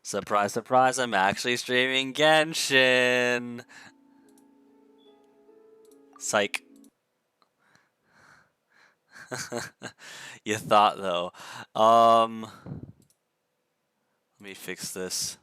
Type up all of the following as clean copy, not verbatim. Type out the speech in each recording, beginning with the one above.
Surprise, surprise, I'm actually streaming Genshin. Psych. You thought though. Let me fix this.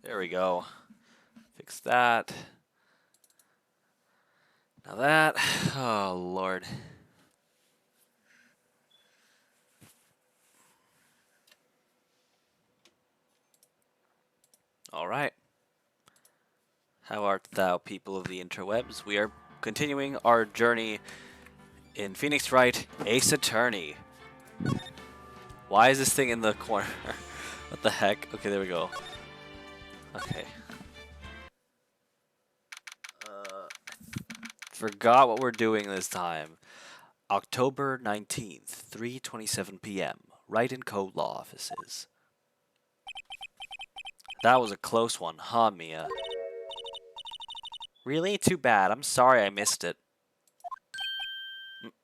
There we go. Fix that. Now that. Oh, Lord. All right. How art thou, people of the interwebs? We are continuing our journey in Phoenix Wright, Ace Attorney. Why is this thing in the corner? What the heck? Okay, there we go. Okay. Forgot what we're doing this time. October 19th, 3:27 p.m. Wright & Co. Law Offices. That was a close one, huh, Mia? Really? Too bad. I'm sorry I missed it.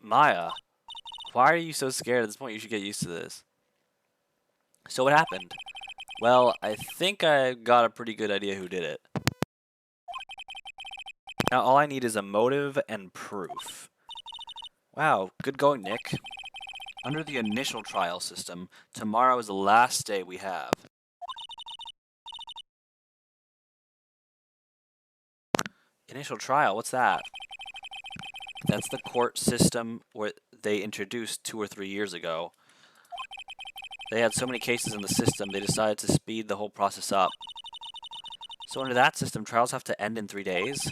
Maya, why are you so scared? At this point, you should get used to this. So what happened? Well, I think I got a pretty good idea who did it. Now all I need is a motive and proof. Wow, good going, Nick. Under the initial trial system, tomorrow is the last day we have. Initial trial, what's that? That's the court system where they introduced 2 or 3 years ago. They had so many cases in the system, they decided to speed the whole process up. So under that system, trials have to end in 3 days?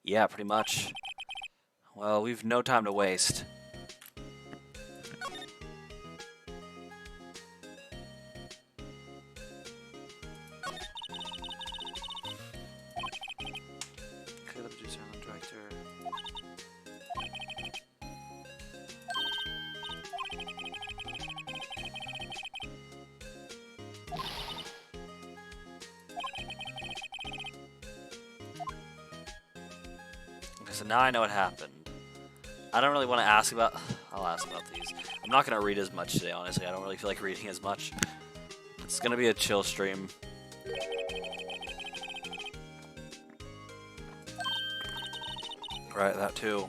Yeah, pretty much. Well, we've no time to waste. Okay, the producer and the director. Okay, so now I know what happened. I don't really want to ask about... I'll ask about these. I'm not going to read as much today, honestly. I don't really feel like reading as much. It's going to be a chill stream. Right, that too.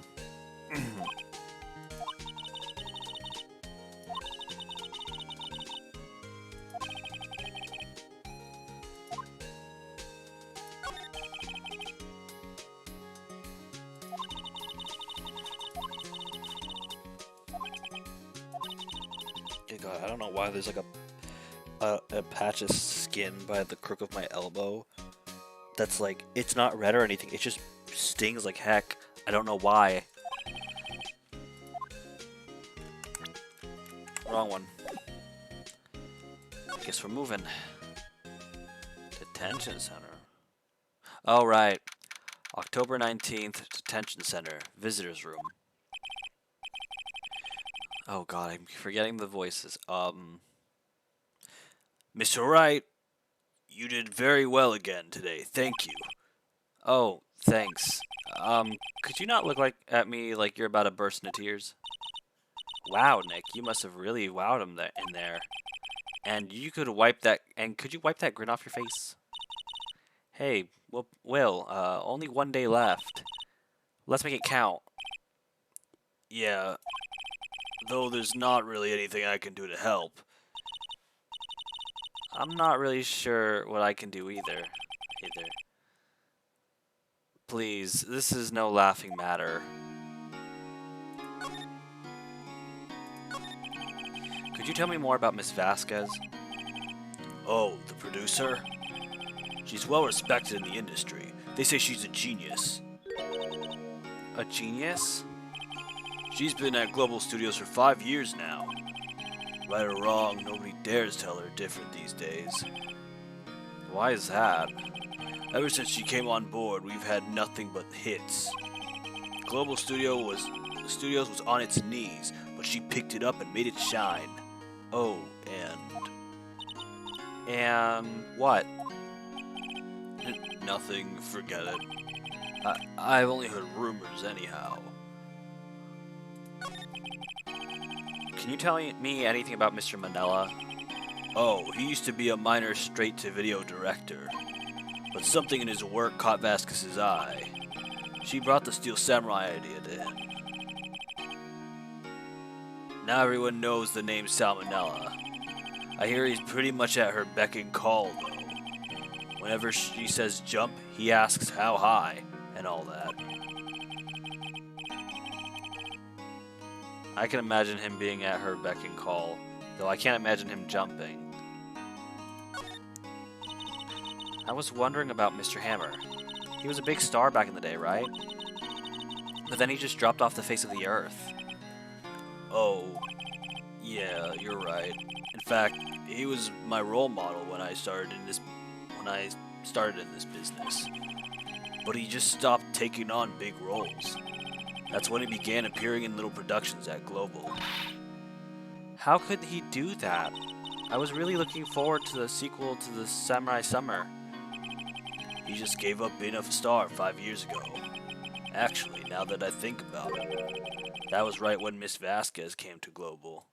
God, I don't know why there's like a patch of skin by the crook of my elbow that's like, it's not red or anything, it just stings like heck. I don't know why. Wrong one. Guess we're moving. Detention center. Oh, right. October 19th, detention center, visitors room. Oh god, I'm forgetting the voices. Mr. Wright, you did very well again today. Thank you. Oh, thanks. Could you not look at me like you're about to burst into tears? Wow, Nick, you must have really wowed him in there. And you could wipe that. And could you wipe that grin off your face? Hey, Will, only 1 day left. Let's make it count. Yeah, though there's not really anything I can do to help. I'm not really sure what I can do either. Please, this is no laughing matter. Could you tell me more about Miss Vasquez? Oh, the producer? She's well respected in the industry. They say she's a genius. A genius? She's been at Global Studios for 5 years now. Right or wrong, nobody dares tell her different these days. Why is that? Ever since she came on board, we've had nothing but hits. Global Studios was on its knees, but she picked it up and made it shine. Oh, and what? Nothing, forget it. I've only heard rumors anyhow. Can you tell me anything about Mr. Manila? Oh, he used to be a minor straight-to-video director, but something in his work caught Vasquez's eye. She brought the Steel Samurai idea to him. Now everyone knows the name Salmonella. I hear he's pretty much at her beck and call, though. Whenever she says jump, he asks how high, and all that. I can imagine him being at her beck and call, though I can't imagine him jumping. I was wondering about Mr. Hammer. He was a big star back in the day, right? But then he just dropped off the face of the earth. Oh, yeah, you're right. In fact, he was my role model when I started in this business. But he just stopped taking on big roles. That's when he began appearing in little productions at Global. How could he do that? I was really looking forward to the sequel to the Samurai Summer. He just gave up being a star 5 years ago. Actually, now that I think about it, that was right when Miss Vasquez came to Global.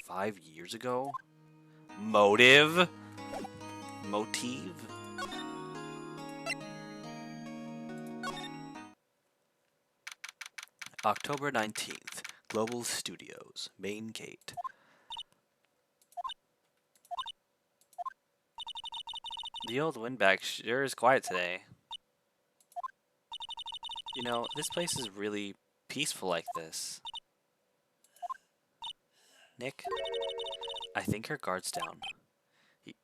5 years ago? Motive? October 19th, Global Studios, main gate. The old windbag sure is quiet today. You know, this place is really peaceful like this. Nick, I think her guard's down.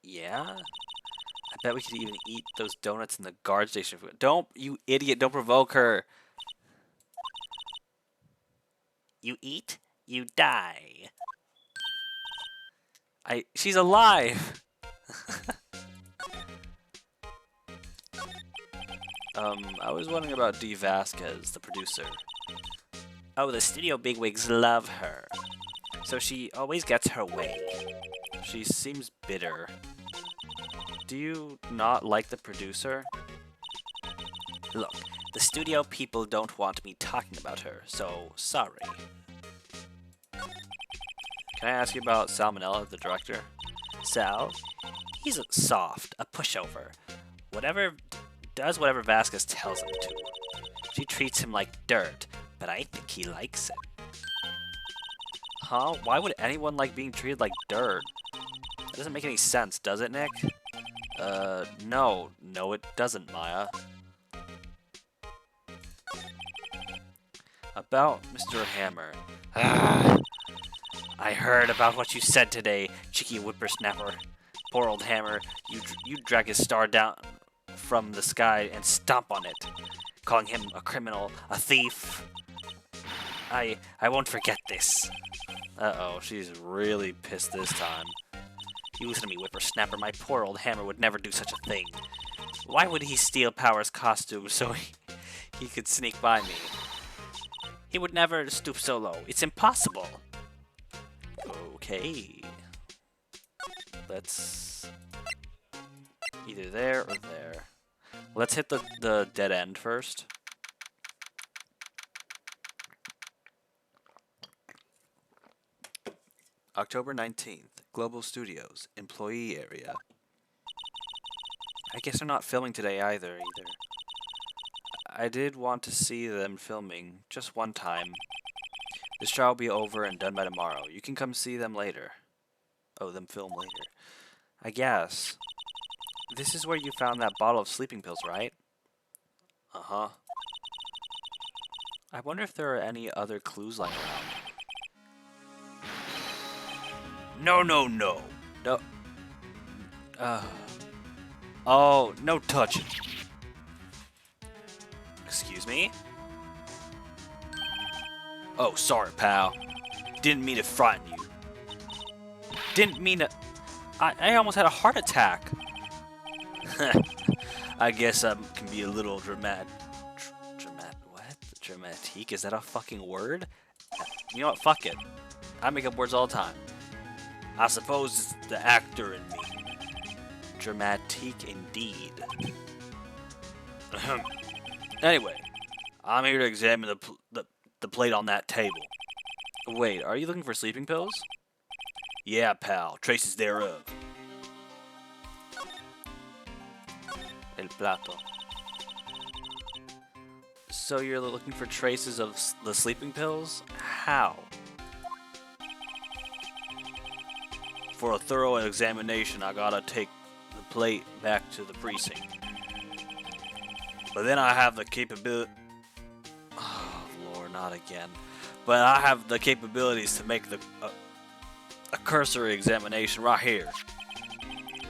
Yeah? I bet we could even eat those donuts in the guard station. Don't, you idiot, don't provoke her. You eat, you die. She's alive! I was wondering about Dee Vasquez, the producer. Oh, the studio bigwigs love her. So she always gets her way. She seems bitter. Do you not like the producer? Look, the studio people don't want me talking about her, so sorry. Can I ask you about Salmonella, the director? Sal? He's soft, a pushover. Does whatever Vasquez tells him to. She treats him like dirt, but I think he likes it. Huh? Why would anyone like being treated like dirt? That doesn't make any sense, does it, Nick? No. No, it doesn't, Maya. About Mr. Hammer. I heard about what you said today, cheeky whippersnapper. Poor old Hammer, you drag his star down from the sky and stomp on it, calling him a criminal, a thief. I won't forget this. Uh-oh, she's really pissed this time. You listen to me, whippersnapper. My poor old Hammer would never do such a thing. Why would he steal Power's costume so he could sneak by me? He would never stoop so low. It's impossible. Okay. Let's... either there or there. Let's hit the dead end first. October 19th, Global Studios, employee area. I guess they're not filming today either. I did want to see them filming, just one time. This trial will be over and done by tomorrow. You can come see them later. Oh, them film later. I guess. This is where you found that bottle of sleeping pills, right? Uh-huh. I wonder if there are any other clues lying around. No. No. Oh, no touching. Excuse me? Oh, sorry, pal. Didn't mean to frighten you. Didn't mean to... I almost had a heart attack. I guess I can be a little dramatic. Dramatique? Is that a fucking word? You know what? Fuck it. I make up words all the time. I suppose it's the actor in me. Dramatique indeed. Anyway, I'm here to examine the plate on that table. Wait, are you looking for sleeping pills? Yeah, pal. Traces thereof. El plato. So you're looking for traces of the sleeping pills? How? For a thorough examination, I gotta take the plate back to the precinct. But then I have the capability... Oh, Lord, not again. But I have the capabilities to make a cursory examination right here.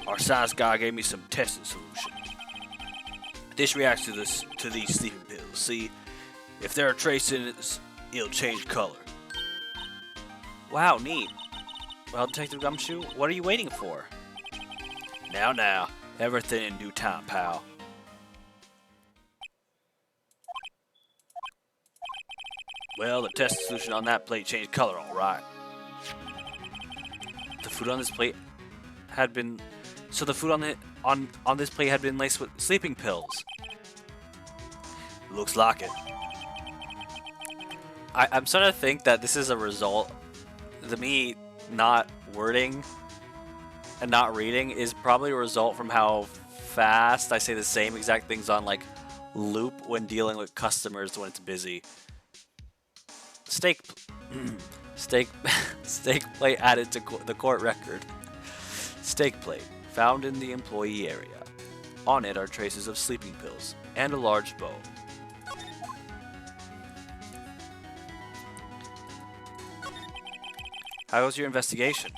Our science guy gave me some testing solution. This reacts to these sleeping pills. See, if there are traces, it'll change color. Wow, neat. Well, Detective Gumshoe, what are you waiting for? Now, everything in due time, pal. Well, the test solution on that plate changed color, all right. The food on this plate had been... So the food on this plate had been laced with sleeping pills. Looks like it. I'm starting to think that this is a result... To me, not wording and not reading is probably a result from how fast I say the same exact things on, like, loop when dealing with customers when it's busy. Steak plate added to the court record. Steak plate found in the employee area. On it are traces of sleeping pills and a large bow. How was your investigation?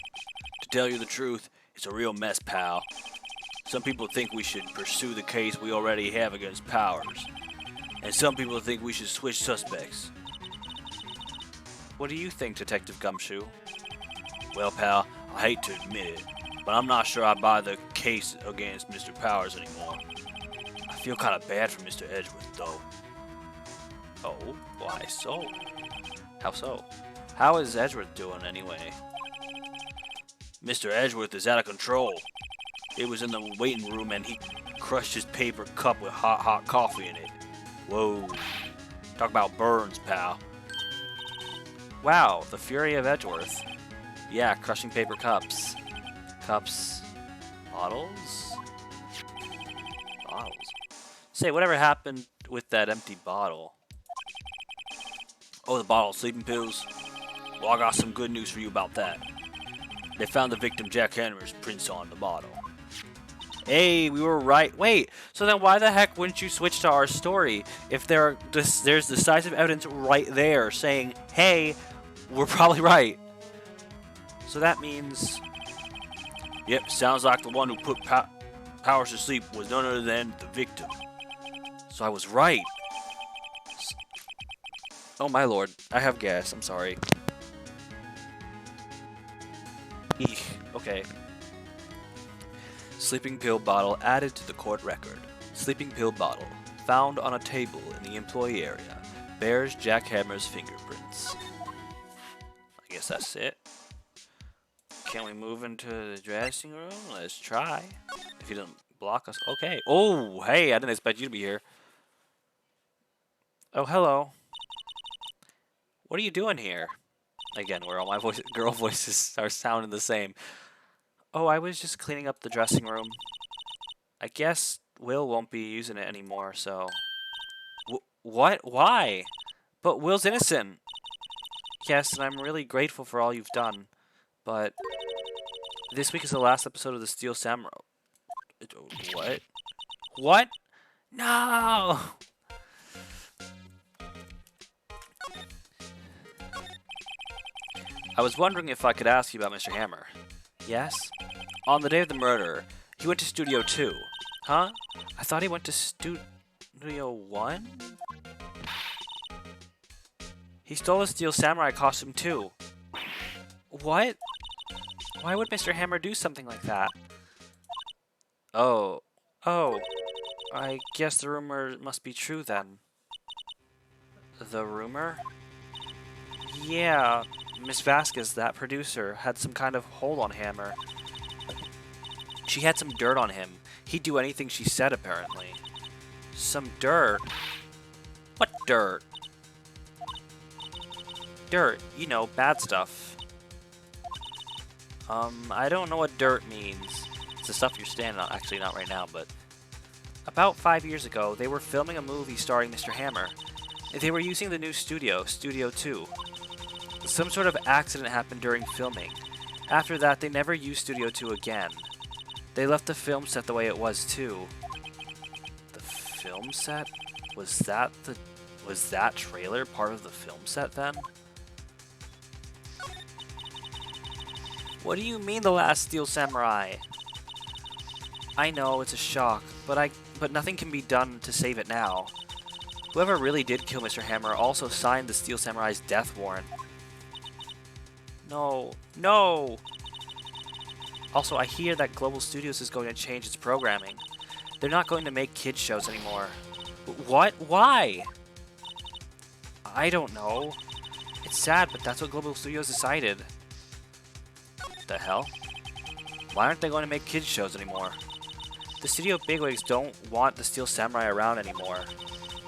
To tell you the truth, it's a real mess, pal. Some people think we should pursue the case we already have against Powers. And some people think we should switch suspects. What do you think, Detective Gumshoe? Well, pal, I hate to admit it, but I'm not sure I buy the case against Mr. Powers anymore. I feel kind of bad for Mr. Edgeworth, though. Oh, why so? How so? How is Edgeworth doing, anyway? Mr. Edgeworth is out of control. He was in the waiting room and he crushed his paper cup with hot coffee in it. Whoa. Talk about burns, pal. Wow, the fury of Edgeworth. Yeah, crushing paper cups. Cups. Bottles? Bottles. Say, whatever happened with that empty bottle? Oh, the bottle of sleeping pills? Well, I got some good news for you about that. They found the victim Jack Hammer's prints on the bottle. Hey, we were right. Wait, so then why the heck wouldn't you switch to our story if there's decisive evidence right there saying, hey, we're probably right. So that means... Yep, sounds like the one who put Powers to sleep was none other than the victim. So I was right. Oh my lord, I have gas, I'm sorry. Eek, okay. Sleeping pill bottle added to the court record. Sleeping pill bottle, found on a table in the employee area, bears Jack Hammer's fingerprints. I guess that's it. Can we move into the dressing room? Let's try. If he doesn't block us. Okay. Oh, hey, I didn't expect you to be here. Oh, hello. What are you doing here? Again, where all my girl voices are sounding the same. Oh, I was just cleaning up the dressing room. I guess Will won't be using it anymore, so... What? Why? But Will's innocent. Yes, and I'm really grateful for all you've done. But... this week is the last episode of the Steel Samurai. What? What? No! I was wondering if I could ask you about Mr. Hammer. Yes? On the day of the murder, he went to Studio 2. Huh? I thought he went to Studio 1? He stole a Steel Samurai costume too. What? Why would Mr. Hammer do something like that? Oh. I guess the rumor must be true then. The rumor? Yeah. Miss Vasquez, that producer, had some kind of hold on Hammer. She had some dirt on him. He'd do anything she said, apparently. Some dirt? What dirt? Dirt, you know, bad stuff. I don't know what dirt means. It's the stuff you're standing on. Actually, not right now, but... About 5 years ago, they were filming a movie starring Mr. Hammer. They were using the new studio, Studio 2. Some sort of accident happened during filming. After that, they never used Studio 2 again. They left the film set the way it was, too. The film set? Was that trailer part of the film set, then? What do you mean, The Last Steel Samurai? I know, it's a shock, but nothing can be done to save it now. Whoever really did kill Mr. Hammer also signed the Steel Samurai's death warrant. No. No! Also, I hear that Global Studios is going to change its programming. They're not going to make kids shows anymore. What? Why? I don't know. It's sad, but that's what Global Studios decided. The hell? Why aren't they going to make kids shows anymore? The studio bigwigs don't want the Steel Samurai around anymore.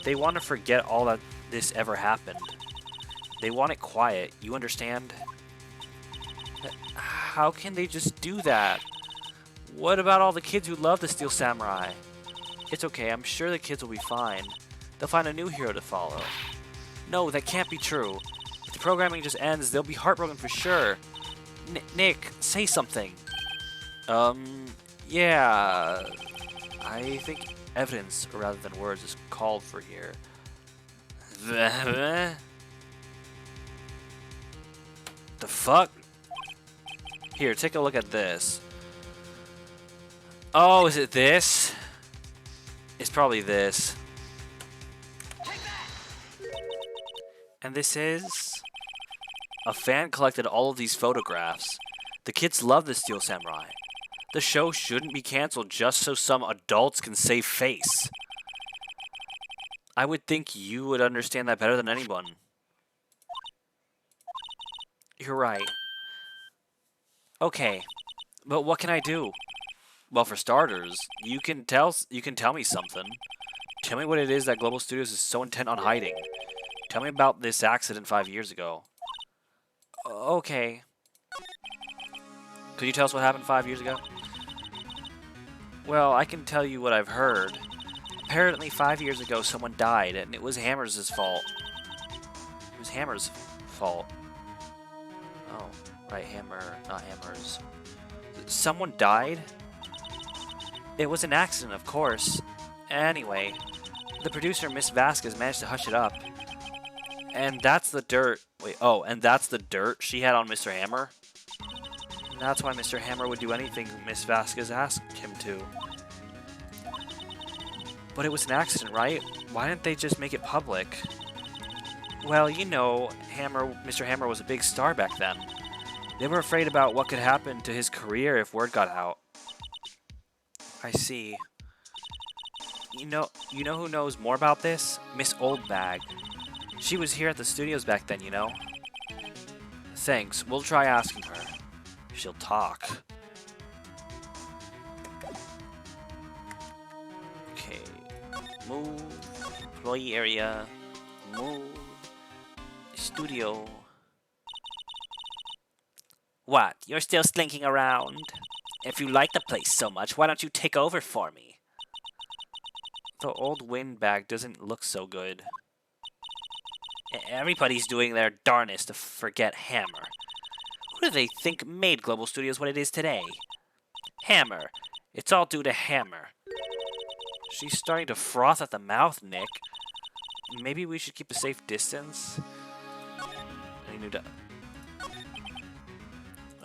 They want to forget all that this ever happened. They want it quiet, you understand? How can they just do that? What about all the kids who love the Steel Samurai? It's okay, I'm sure the kids will be fine. They'll find a new hero to follow. No, that can't be true. If the programming just ends, they'll be heartbroken for sure. Nick, say something. Yeah. I think evidence, rather than words, is called for here. The fuck? Here, take a look at this. Oh, is it this? It's probably this. And this is... A fan collected all of these photographs. The kids love the Steel Samurai. The show shouldn't be cancelled just so some adults can save face. I would think you would understand that better than anyone. You're right. Okay, but what can I do? Well, for starters, you can tell me something. Tell me what it is that Global Studios is so intent on hiding. Tell me about this accident 5 years ago. Okay. Could you tell us what happened 5 years ago? Well, I can tell you what I've heard. Apparently 5 years ago someone died, and it was Hammer's fault. It was Hammer's fault. Oh, right, Hammer, not Hammer's. Someone died? It was an accident, of course. Anyway, the producer, Miss Vasquez, managed to hush it up. And that's the dirt... Wait, oh, and that's the dirt she had on Mr. Hammer? And that's why Mr. Hammer would do anything Miss Vasquez asked him to. But it was an accident, right? Why didn't they just make it public? Well, you know, Mr. Hammer was a big star back then. They were afraid about what could happen to his career if word got out. I see. You know who knows more about this? Miss Oldbag. She was here at the studios back then, you know? Thanks, we'll try asking her. She'll talk. Okay. Move. Employee area. Move. Studio. What? You're still slinking around? If you like the place so much, why don't you take over for me? The old windbag doesn't look so good. Everybody's doing their darnest to forget Hammer. Who do they think made Global Studios what it is today? Hammer. It's all due to Hammer. She's starting to froth at the mouth, Nick. Maybe we should keep a safe distance?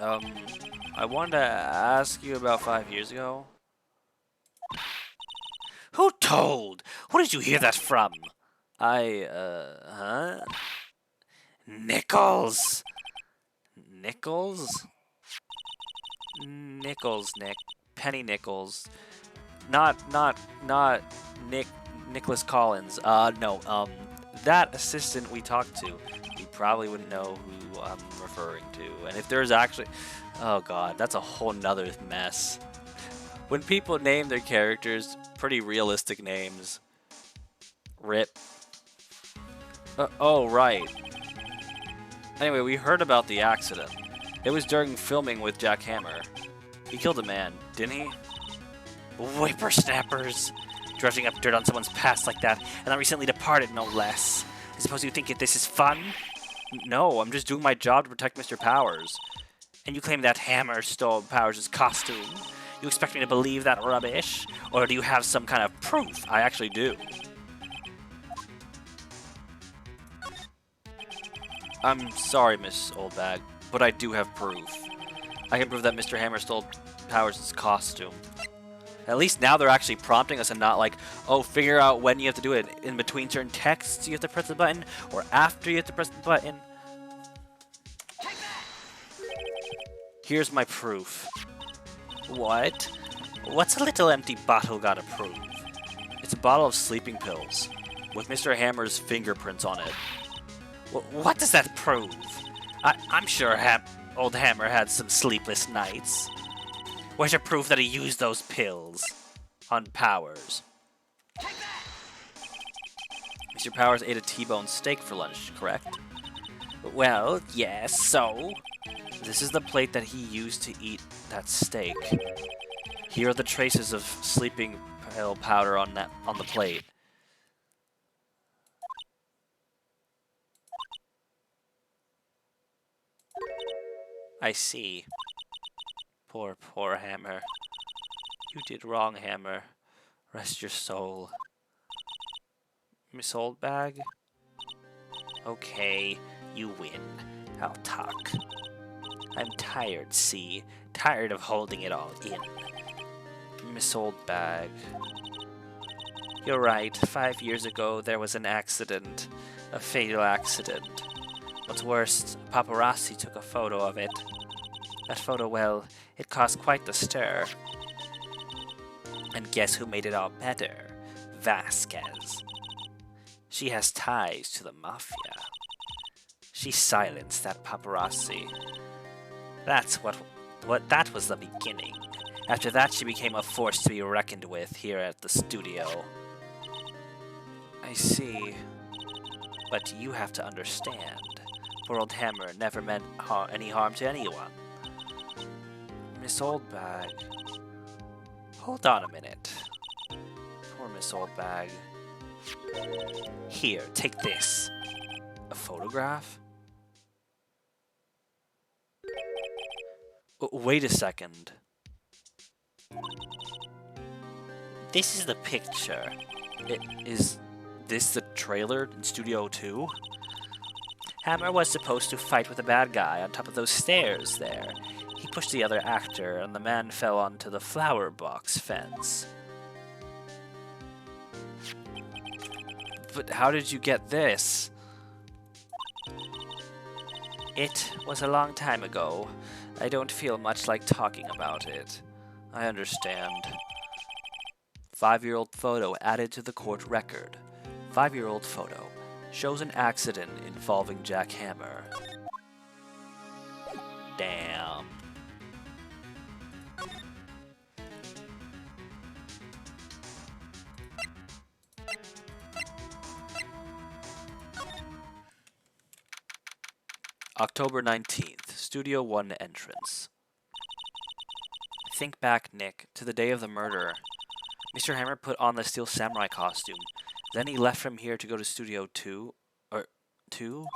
I wanted to ask you about 5 years ago. Who told? Where did you hear that from? Huh? Nichols! Nichols? Nichols, Nick. Penny Nichols. Not Nicholas Collins. No, that assistant we talked to. You probably wouldn't know who I'm referring to. And if there's actually... Oh god, that's a whole nother mess. When people name their characters pretty realistic names. Rip. Oh, right. Anyway, we heard about the accident. It was during filming with Jack Hammer. He killed a man, didn't he? Whippersnappers! Dredging up dirt on someone's past like that, and not recently departed, no less. I suppose you think this is fun? No, I'm just doing my job to protect Mr. Powers. And you claim that Hammer stole Powers' costume? You expect me to believe that rubbish? Or do you have some kind of proof? I actually do. I'm sorry, Miss Oldbag, but I do have proof. I can prove that Mr. Hammer stole Powers' costume. At least now they're actually prompting us and not like, oh, figure out when you have to do it. In between certain texts you have to press the button, or after you have to press the button. Here's my proof. What? What's a little empty bottle gotta prove? It's a bottle of sleeping pills, with Mr. Hammer's fingerprints on it. What does that prove? I'm sure old Hammer had some sleepless nights. Where's your proof that he used those pills on Powers? Mr. Powers ate a T-bone steak for lunch, correct? Well, yes, so? This is the plate that he used to eat that steak. Here are the traces of sleeping pill powder on the plate. I see. Poor, poor Hammer. You did wrong, Hammer. Rest your soul. Miss Oldbag? Okay, you win. I'll talk. I'm tired, see? Tired of holding it all in. Miss Oldbag. You're right. 5 years ago, there was an accident. A fatal accident. What's worse, paparazzi took a photo of it. That photo, well, it caused quite the stir. And guess who made it all better? Vasquez. She has ties to the mafia. She silenced that paparazzi. That's that was the beginning. After that, she became a force to be reckoned with here at the studio. I see. But you have to understand. Poor old Hammer never meant any harm to anyone. Miss Oldbag. Hold on a minute. Poor Miss Oldbag. Here, take this. A photograph? Wait a second. This is the picture. Is this the trailer in Studio 2? Hammer was supposed to fight with a bad guy on top of those stairs there. He pushed the other actor, and the man fell onto the flower box fence. But how did you get this? It was a long time ago. I don't feel much like talking about it. I understand. 5-year-old photo added to the court record. 5-year-old photo shows an accident involving Jack Hammer. Damn. October 19th, Studio 1 entrance. Think back, Nick, to the day of the murder. Mr. Hammer put on the Steel Samurai costume. Then he left from here to go to Studio 2. Or 2?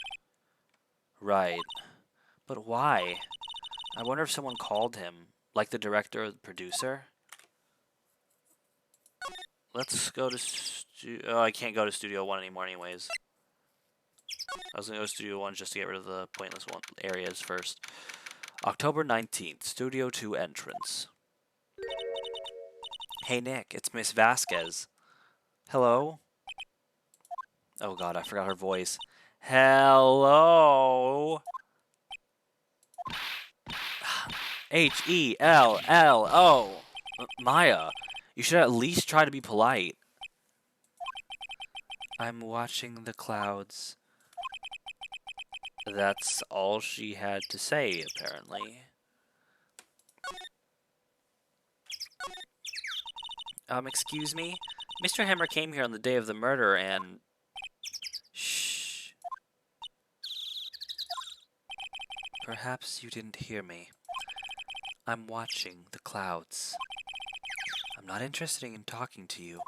Right. But why? I wonder if someone called him, like the director or the producer? Let's go to Oh, I can't go to Studio 1 anymore anyways. I was going to go to Studio 1 just to get rid of the pointless areas first. October 19th, Studio 2 entrance. Hey Nick, it's Miss Vasquez. Hello? Oh god, I forgot her voice. Hello? Hello. Maya, you should at least try to be polite. I'm watching the clouds. That's all she had to say, apparently. Excuse me? Mr. Hammer came here on the day of the murder and... Shh. Perhaps you didn't hear me. I'm watching the clouds. I'm not interested in talking to you.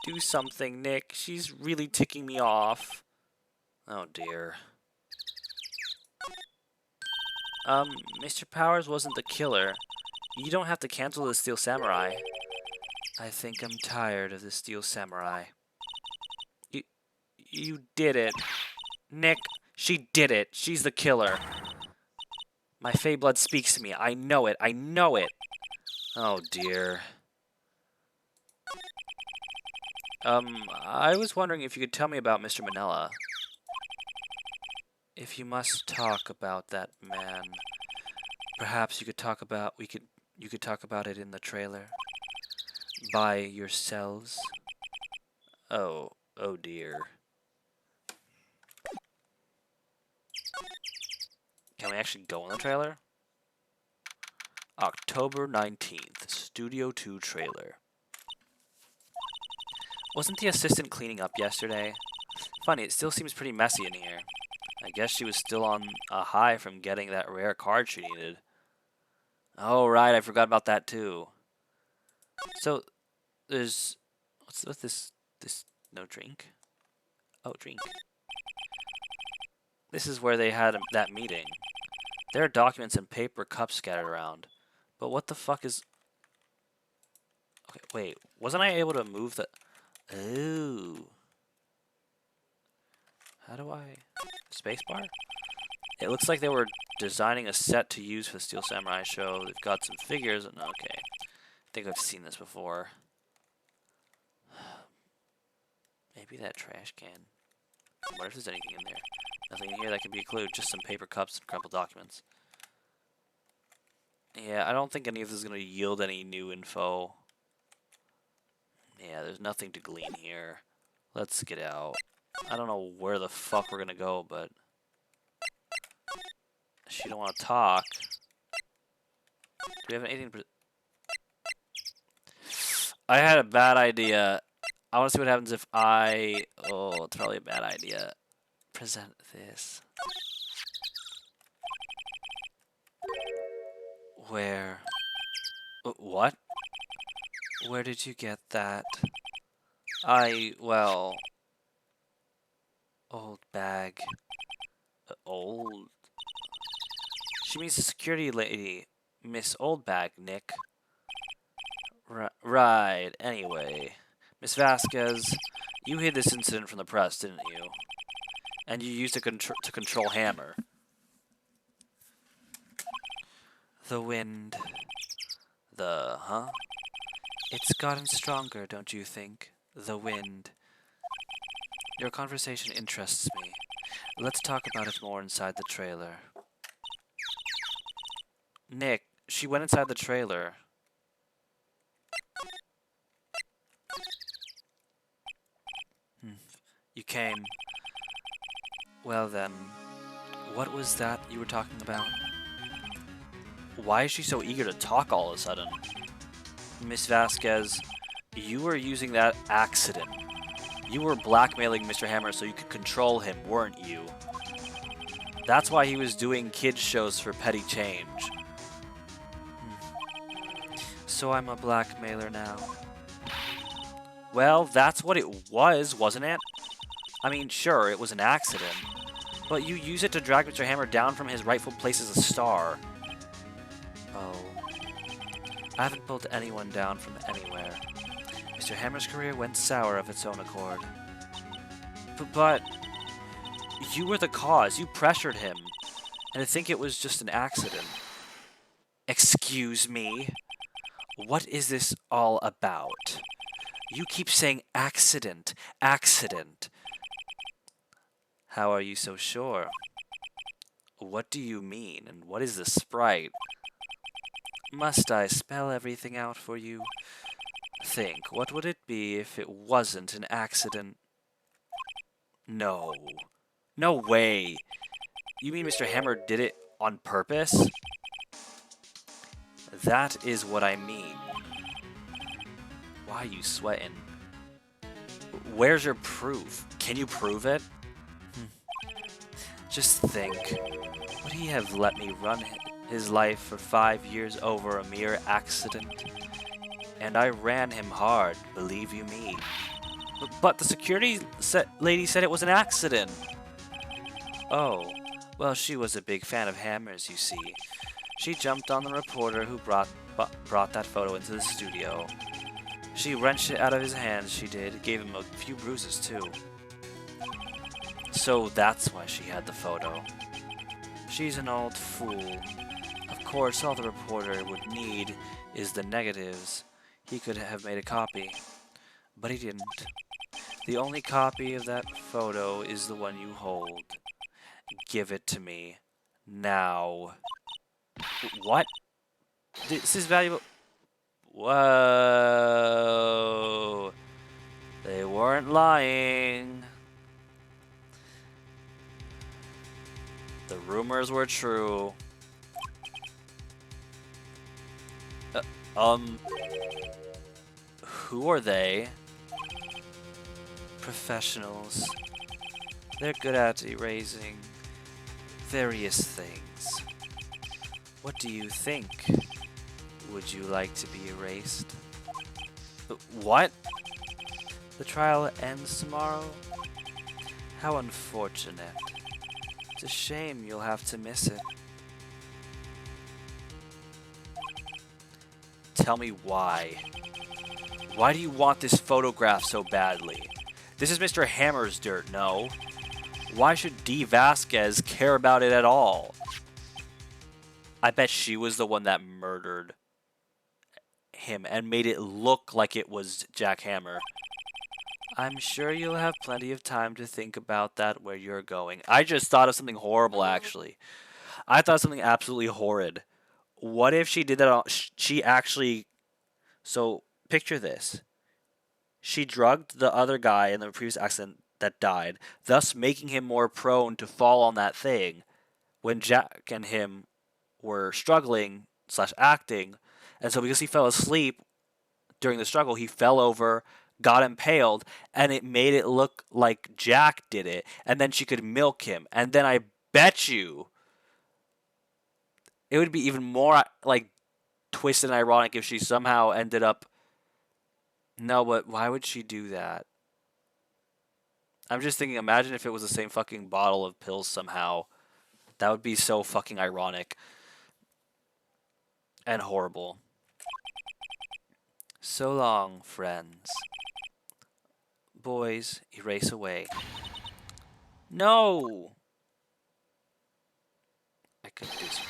Do something, Nick. She's really ticking me off. Oh, dear. Mr. Powers wasn't the killer. You don't have to cancel the Steel Samurai. I think I'm tired of the Steel Samurai. You did it. Nick, she did it. She's the killer. My Fey blood speaks to me. I know it. I know it. Oh, dear. I was wondering if you could tell me about Mr. Manila. If you must talk about that man, perhaps you could talk about you could talk about it in the trailer. By yourselves. Oh dear. Can we actually go in the trailer? October 19th, Studio 2 trailer. Wasn't the assistant cleaning up yesterday? Funny, it still seems pretty messy in here. I guess she was still on a high from getting that rare card she needed. Oh, right, I forgot about that too. So, there's... What's with this? No drink? Oh, drink. This is where they had that meeting. There are documents and paper cups scattered around. But what the fuck is... Okay, wait. Wasn't I able to move the... Oh. How do I... Spacebar? It looks like they were designing a set to use for the Steel Samurai show. They've got some figures and... Okay. I think I've seen this before. Maybe that trash can. What if there's anything in there? Nothing in here that could be a clue. Just some paper cups and crumpled documents. Yeah, I don't think any of this is going to yield any new info. Yeah, there's nothing to glean here. Let's get out. I don't know where the fuck we're going to go, but... She don't want to talk. Do we have anything... I had a bad idea. I want to see what happens if I... Oh, it's probably a bad idea. Present this. Where? What? Where did you get that? Well... Old bag. Old? She means the security lady. Miss Oldbag, Nick. Right, anyway. Miss Vasquez, you hid this incident from the press, didn't you? And you used it to control Hammer. The wind. Huh? It's gotten stronger, don't you think? The wind. Your conversation interests me. Let's talk about it more inside the trailer. Nick, she went inside the trailer. You came. Well then, what was that you were talking about? Why is she so eager to talk all of a sudden? Miss Vasquez, you were using that accident. You were blackmailing Mr. Hammer so you could control him, weren't you? That's why he was doing kids shows for petty change. So I'm a blackmailer now. Well, that's what it was, wasn't it? I mean, sure, it was an accident. But you use it to drag Mr. Hammer down from his rightful place as a star. Oh. I haven't pulled anyone down from anywhere. Mr. Hammer's career went sour of its own accord. But you were the cause. You pressured him. And I think it was just an accident. Excuse me? What is this all about? You keep saying accident, accident. How are you so sure? What do you mean, and what is the sprite? Must I spell everything out for you? Think, what would it be if it wasn't an accident? No. No way. You mean Mr. Hammer did it on purpose? That is what I mean. Why are you sweating? Where's your proof? Can you prove it? Just think. Would he have let me run his life for 5 years over a mere accident? And I ran him hard, believe you me. But the security lady said it was an accident. Oh, well, she was a big fan of Hammers, you see. She jumped on the reporter who brought that photo into the studio. She wrenched it out of his hands, she did. Gave him a few bruises, too. So that's why she had the photo. She's an old fool. Of course, all the reporter would need is the negatives. He could have made a copy, but he didn't. The only copy of that photo is the one you hold. Give it to me. Now. What? This is valuable. Whoa. They weren't lying. The rumors were true. Who are they? Professionals. They're good at erasing various things. What do you think? Would you like to be erased? What? The trial ends tomorrow? How unfortunate. It's a shame you'll have to miss it. Tell me why. Why do you want this photograph so badly? This is Mr. Hammer's dirt, no? Why should D. Vasquez care about it at all? I bet she was the one that murdered him and made it look like it was Jack Hammer. I'm sure you'll have plenty of time to think about that where you're going. I just thought of something horrible, actually. I thought of something absolutely horrid. What if she did that? She actually... So, picture this. She drugged the other guy in the previous accident that died, thus making him more prone to fall on that thing. When Jack and him were struggling / acting, and so because he fell asleep during the struggle, he fell over, got impaled, and it made it look like Jack did it, and then she could milk him. And then I bet you it would be even more like twisted and ironic if she somehow ended up... No, but why would she do that? I'm just thinking, imagine if it was the same fucking bottle of pills somehow. That would be so fucking ironic. And horrible. So long, friends. Boys, erase away. No! I could do so.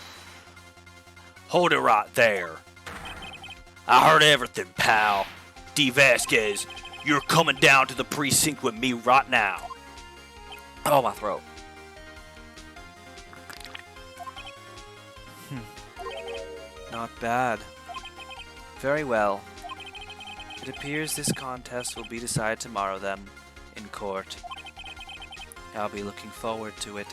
Hold it right there. I heard everything, pal. D. Vasquez, you're coming down to the precinct with me right now. Oh, my throat. Not bad. Very well. It appears this contest will be decided tomorrow then, in court. I'll be looking forward to it.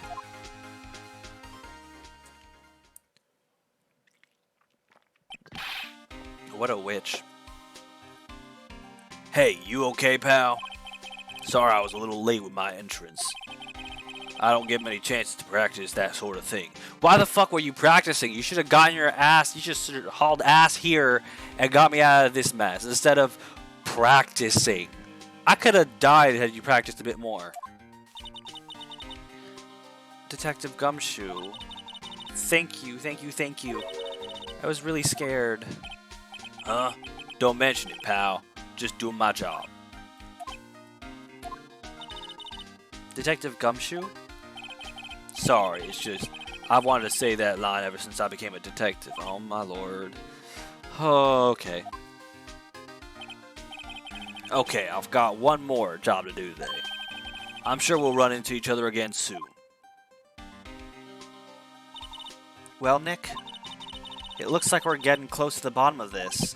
What a witch. Hey, you okay, pal? Sorry I was a little late with my entrance. I don't get many chances to practice that sort of thing. Why the fuck were you practicing? You should have gotten your ass, you just should have hauled ass here and got me out of this mess instead of practicing. I could have died had you practiced a bit more. Detective Gumshoe. Thank you, thank you, thank you. I was really scared. Huh? Don't mention it, pal. Just doing my job. Detective Gumshoe? Sorry, it's just, I've wanted to say that line ever since I became a detective. Oh my lord. Okay. Okay, I've got one more job to do today. I'm sure we'll run into each other again soon. Well, Nick, it looks like we're getting close to the bottom of this.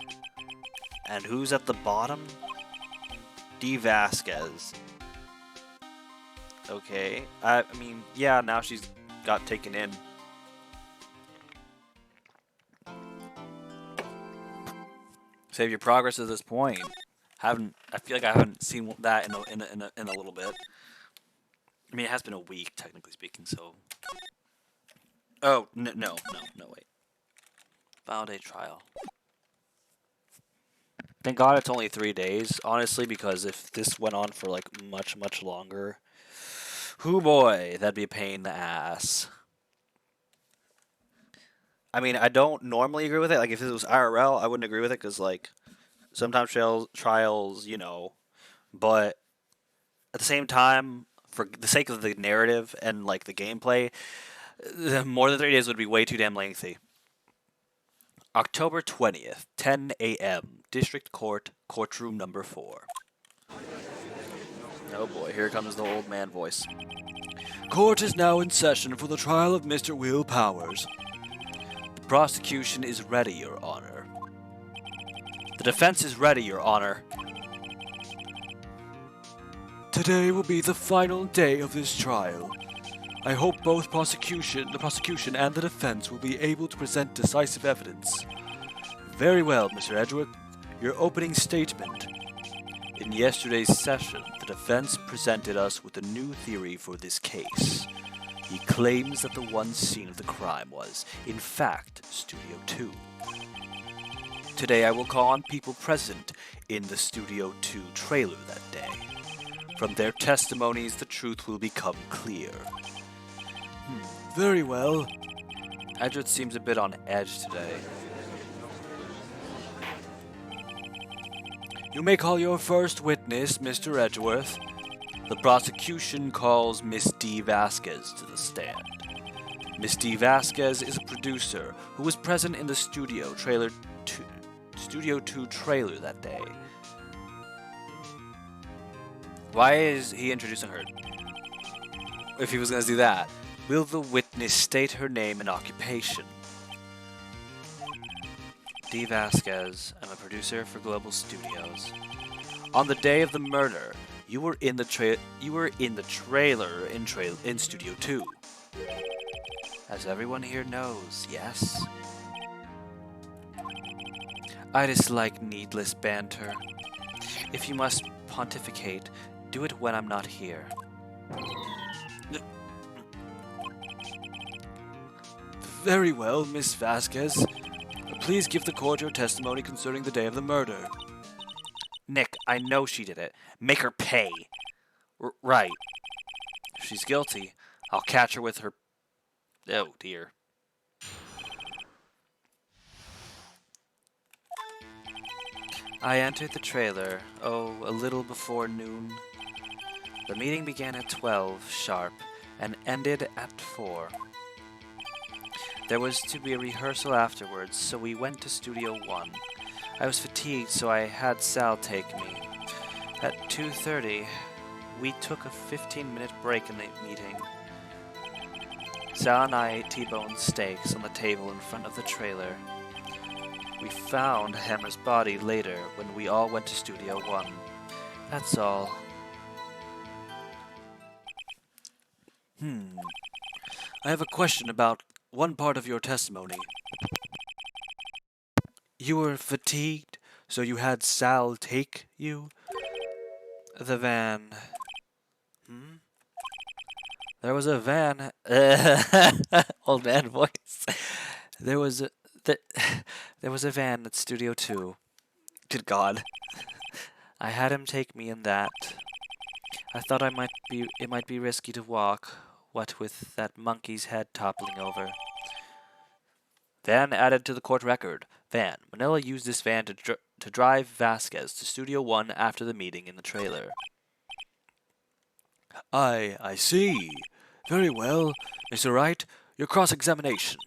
And who's at the bottom? D. Vasquez. Okay. I mean, yeah, now she's got taken in. Save your progress at this point. Haven't I feel like I haven't seen that in a little bit. I mean, it has been a week technically speaking. So. Oh no wait. Validate trial. Thank God it's only 3 days, honestly, because if this went on for like much longer, whoo boy, that'd be a pain in the ass. I mean, I don't normally agree with it. Like if it was IRL, I wouldn't agree with it because like sometimes trials, but at the same time, for the sake of the narrative and like the gameplay, more than 3 days would be way too damn lengthy. October 20th, 10 a.m. District Court, courtroom number 4. Oh boy, here comes the old man voice. Court is now in session for the trial of Mr. Will Powers. The prosecution is ready, Your Honor. The defense is ready, Your Honor. Today will be the final day of this trial. I hope both the prosecution and the defense will be able to present decisive evidence. Very well, Mr. Edgeworth. Your opening statement. In yesterday's session, the defense presented us with a new theory for this case. He claims that the one scene of the crime was, in fact, Studio 2. Today I will call on people present in the Studio 2 trailer that day. From their testimonies, the truth will become clear. Very well. Edgeworth seems a bit on edge today. You may call your first witness, Mr. Edgeworth. The prosecution calls Miss D. Vasquez to the stand. Miss D. Vasquez is a producer who was present in the Studio 2 trailer that day. Why is he introducing her? If he was going to do that, will the witness state her name and occupation? D. Vasquez, I'm a producer for Global Studios. On the day of the murder, you were in the trailer in Studio 2. As everyone here knows, yes? I dislike needless banter. If you must pontificate, do it when I'm not here. Very well, Miss Vasquez. Please give the court your testimony concerning the day of the murder. Nick, I know she did it. Make her pay. Right. If she's guilty, I'll catch her with her... Oh, dear. I entered the trailer, a little before noon. The meeting began at 12 sharp and ended at 4. There was to be a rehearsal afterwards, so we went to Studio 1. I was fatigued, so I had Sal take me. At 2:30, we took a 15-minute break in the meeting. Sal and I ate T-bone steaks on the table in front of the trailer. We found Hammer's body later when we all went to Studio 1. That's all. I have a question about one part of your testimony. You were fatigued, so you had Sal take you? The van. There was a van. Old man voice. There was a van at Studio 2. Good God. I had him take me in that. I thought it might be risky to walk, what with that monkey's head toppling over. Van added to the court record. Van. Manila used this van to drive Vasquez to Studio 1 after the meeting in the trailer. I see. Very well. Mr. Wright, your cross-examination.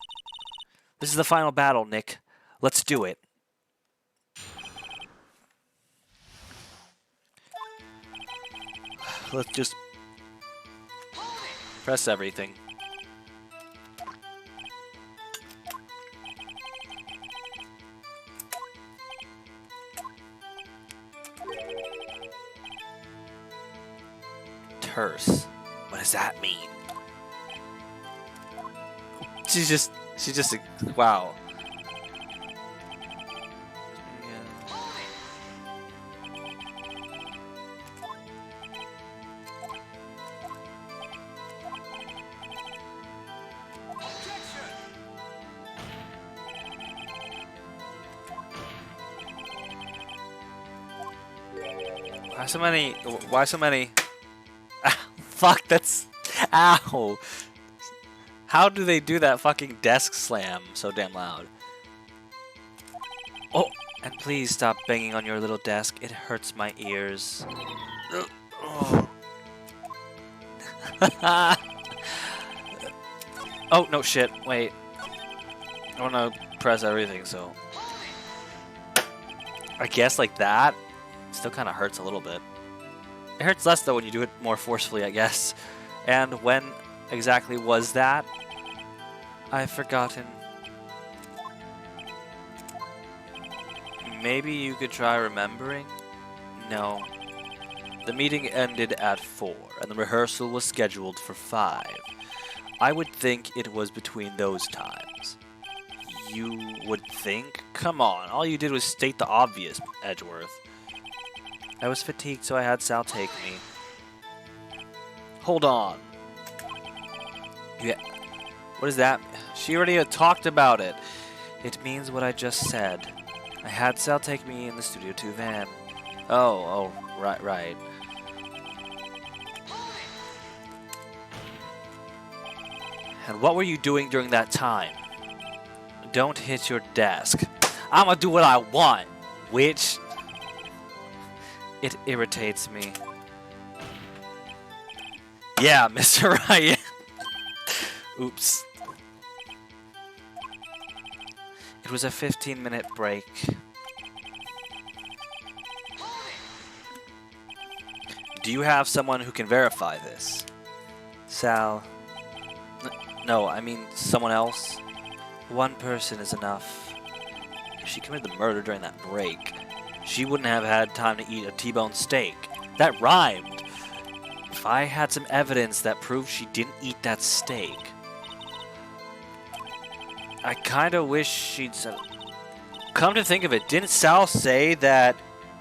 This is the final battle, Nick. Let's do it. Let's just press everything. Terse. What does that mean? She's just wow. Why so many? Why so many? Fuck, that's... Ow! How do they do that fucking desk slam so damn loud? Oh, and please stop banging on your little desk. It hurts my ears. Oh, oh no, shit. Wait. I want to press everything, so... I guess like that. Still kind of hurts a little bit. It hurts less though when you do it more forcefully, I guess. And when exactly was that? I've forgotten. Maybe you could try remembering? No. The meeting ended at 4, and the rehearsal was scheduled for 5. I would think it was between those times. You would think? Come on, all you did was state the obvious, Edgeworth. I was fatigued, so I had Sal take me. Hold on. Yeah. What is that? She already had talked about it. It means what I just said. I had Sal take me in the Studio 2 van. Oh, right. And what were you doing during that time? Don't hit your desk. I'ma do what I want, which... It irritates me. Yeah, Mr. Wright. Oops. It was a 15-minute break. Do you have someone who can verify this? Sal. No, I mean someone else. One person is enough. If she committed the murder during that break, she wouldn't have had time to eat a T-bone steak. That rhymed. If I had some evidence that proved she didn't eat that steak, I kinda wish she'd said... Come to think of it, didn't Sal say that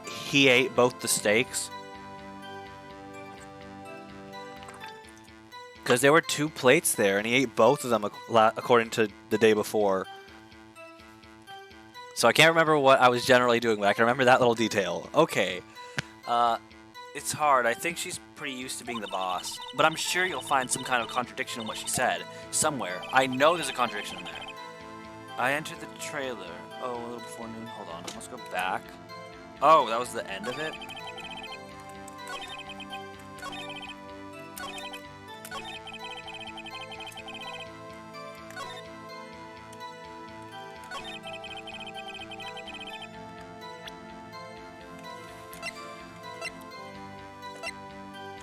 he ate both the steaks? Because there were 2 plates there, and he ate both of them according to the day before. So I can't remember what I was generally doing, but I can remember that little detail. Okay. It's hard. I think she's pretty used to being the boss. But I'm sure you'll find some kind of contradiction in what she said. Somewhere. I know there's a contradiction in there. I entered the trailer. Oh, a little before noon. Hold on. Let's go back. Oh, that was the end of it?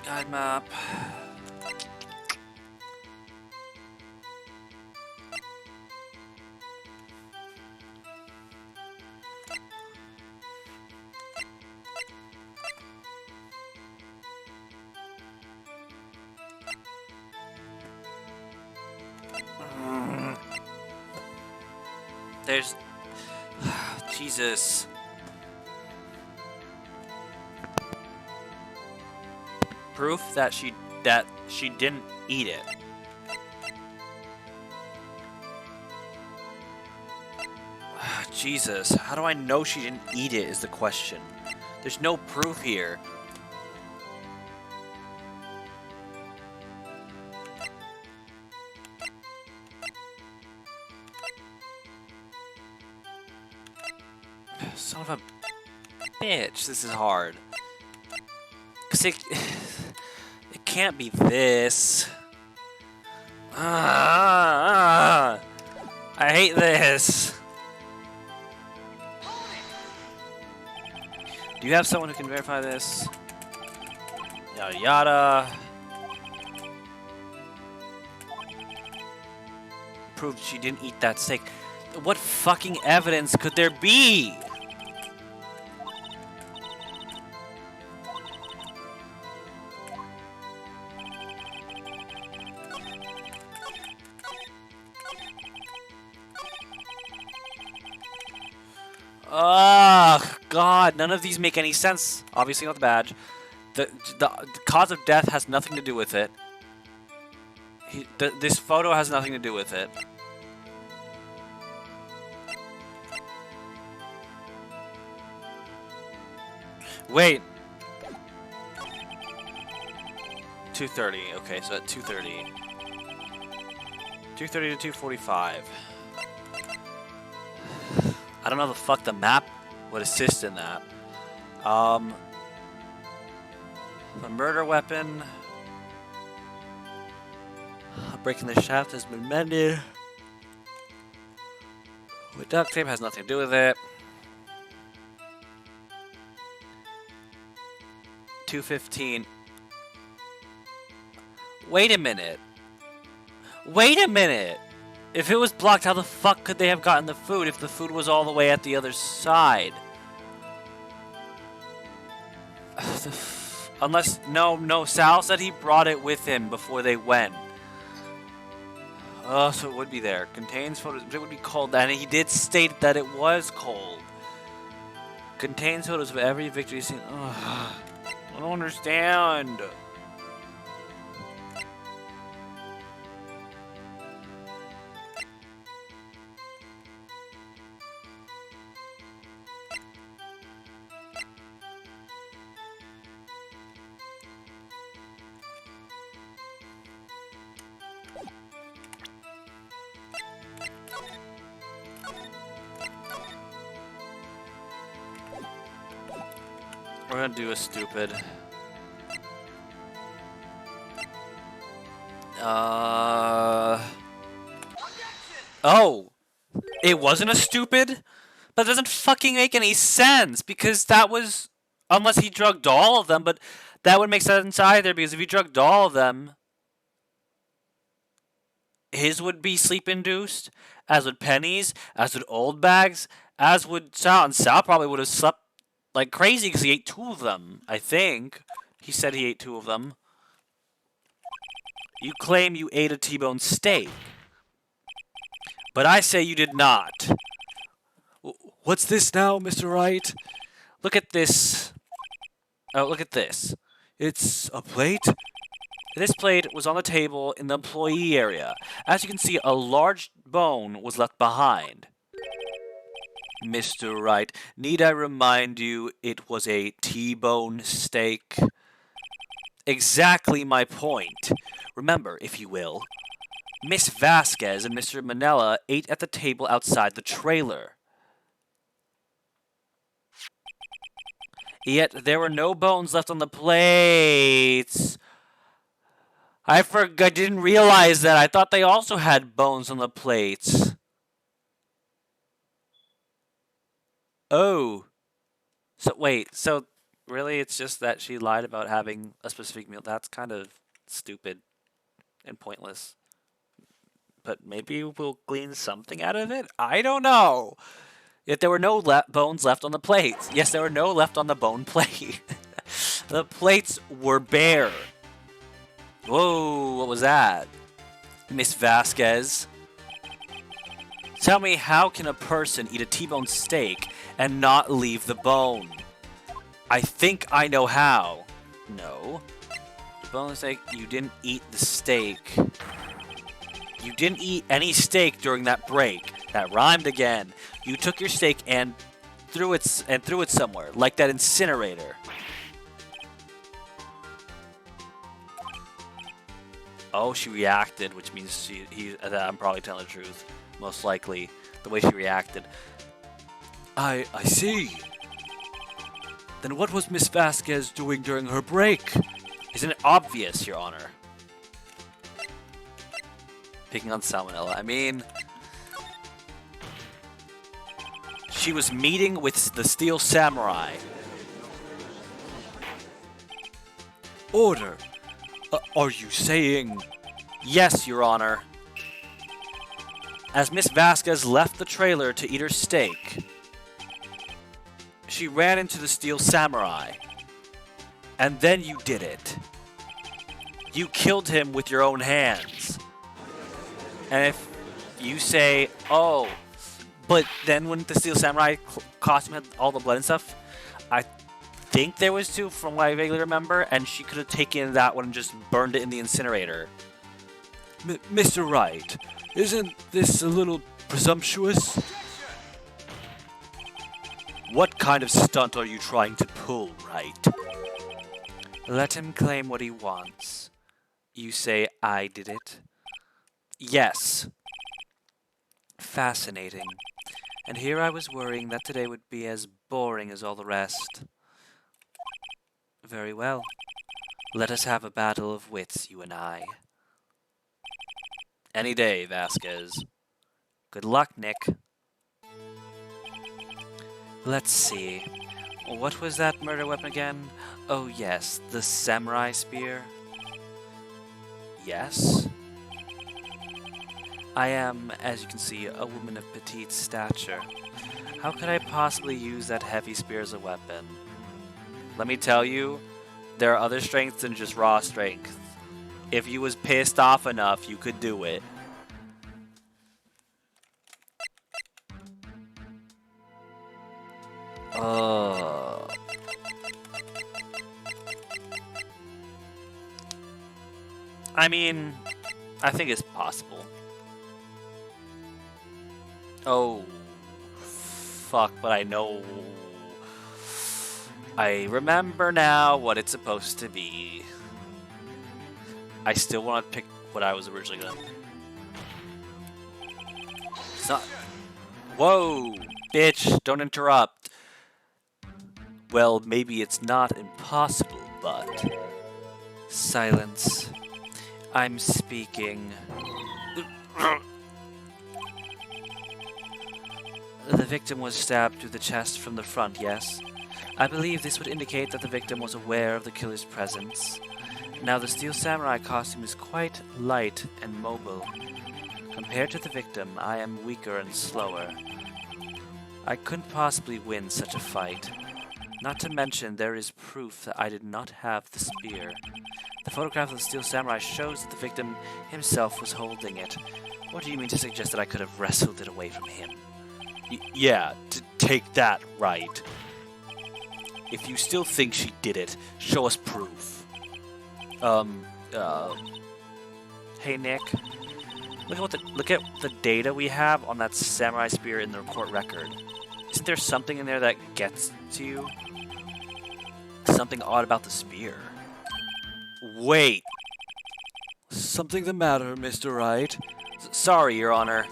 Guide map. There's... Jesus. Proof that she didn't eat it. Jesus, how do I know she didn't eat it is the question. There's no proof here. Son of a bitch, this is hard. 'Cause it can't be this. I hate this. Do you have someone who can verify this? Yada yada. Proved she didn't eat that steak. What fucking evidence could there be? Ugh, God, none of these make any sense. Obviously not the badge. The cause of death has nothing to do with it. This photo has nothing to do with it. Wait. 2:30. Okay, so at 2:30. 2:30 to 2:45. I don't know the fuck the map would assist in that. The murder weapon. Breaking the shaft has been mended. With duct tape has nothing to do with it. 2:15. Wait a minute. Wait a minute. If it was blocked, how the fuck could they have gotten the food if the food was all the way at the other side? Unless, no, Sal said he brought it with him before they went. Oh, so it would be there. Contains photos, it would be cold, and he did state that it was cold. Contains photos of every victory scene. Ugh, I don't understand. We're gonna do a stupid. Oh! It wasn't a stupid? But it doesn't fucking make any sense, because that was... Unless he drugged all of them, but that would make sense either, because if he drugged all of them, his would be sleep-induced, as would Penny's, as would Old Bag's, as would Sal, and Sal probably would have slept like crazy because he ate 2 of them, I think. He said he ate 2 of them. You claim you ate a T-bone steak. But I say you did not. What's this now, Mr. Wright? Look at this. Oh, look at this. It's a plate? This plate was on the table in the employee area. As you can see, a large bone was left behind. Mr. Wright, need I remind you it was a T-bone steak? Exactly my point. Remember, if you will, Miss Vasquez and Mr. Manella ate at the table outside the trailer. Yet there were no bones left on the plates. I didn't realize that. I thought they also had bones on the plates. Oh. So, wait. So, really, it's just that she lied about having a specific meal? That's kind of stupid and pointless. But maybe we'll glean something out of it? I don't know. Yet there were no bones left on the plates. Yes, there were no left on the bone plate. The plates were bare. Whoa, what was that? Miss Vasquez? Tell me, how can a person eat a T-bone steak and not leave the bone? I think I know how. No. The bone steak, you didn't eat the steak. You didn't eat any steak during that break. That rhymed again. You took your steak and threw it somewhere, like that incinerator. Oh, she reacted, which means I'm probably telling the truth. Most likely, the way she reacted. I see. Then what was Miss Vasquez doing during her break? Isn't it obvious, Your Honor? Picking on Salmonella. I mean, she was meeting with the Steel Samurai. Order. Are you saying... Yes, Your Honor. As Miss Vasquez left the trailer to eat her steak, she ran into the Steel Samurai. And then you did it. You killed him with your own hands. And if you say, oh, But then when the Steel Samurai costume had all the blood and stuff, I think there was two from what I vaguely remember, and she could have taken that one and just burned it in the incinerator. Mr. Wright, isn't this a little presumptuous? What kind of stunt are you trying to pull, Wright? Let him claim what he wants. You say I did it? Yes. Fascinating. And here I was worrying that today would be as boring as all the rest. Very well. Let us have a battle of wits, you and I. Any day, Vasquez. Good luck, Nick. Let's see. What was that murder weapon again? Oh yes, the samurai spear. Yes? I am, as you can see, a woman of petite stature. How could I possibly use that heavy spear as a weapon? Let me tell you, there are other strengths than just raw strength. If you was pissed off enough, you could do it. I mean, I think it's possible. Oh, fuck, but I know. I remember now what it's supposed to be. I still want to pick what I was originally gonna. It's not. Whoa, bitch, don't interrupt. Well, maybe it's not impossible, but. Silence. I'm speaking. The victim was stabbed through the chest from the front, yes? I believe this would indicate that the victim was aware of the killer's presence. Now, the Steel Samurai costume is quite light and mobile. Compared to the victim, I am weaker and slower. I couldn't possibly win such a fight. Not to mention, there is proof that I did not have the spear. The photograph of the Steel Samurai shows that the victim himself was holding it. What do you mean to suggest that I could have wrestled it away from him? Yeah, take that, Wright. If you still think she did it, show us proof. Hey Nick, look at the data we have on that samurai spear in the court record. Isn't there something in there that gets to you? Something odd about the spear. Wait. Something the matter, Mr. Wright? Sorry, Your Honor.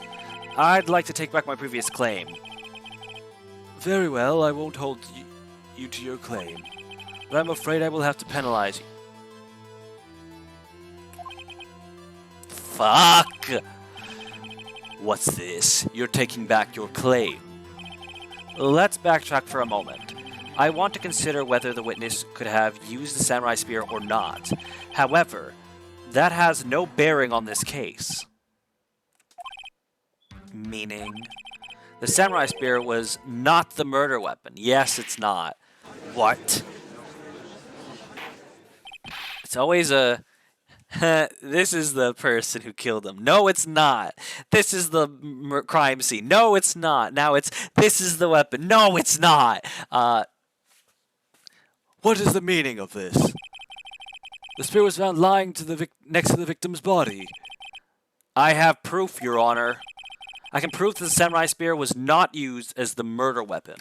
I'd like to take back my previous claim. Very well, I won't hold you to your claim. But I'm afraid I will have to penalize you. Fuck! What's this? You're taking back your claim. Let's backtrack for a moment. I want to consider whether the witness could have used the samurai spear or not. However, that has no bearing on this case. Meaning? The samurai spear was not the murder weapon. Yes, it's not. What? It's always a... this is the person who killed him. No, it's not. This is the crime scene. No, it's not. Now it's... this is the weapon. No, it's not. What is the meaning of this? The spear was found lying to next to the victim's body. I have proof, Your Honor. I can prove that the samurai spear was not used as the murder weapon.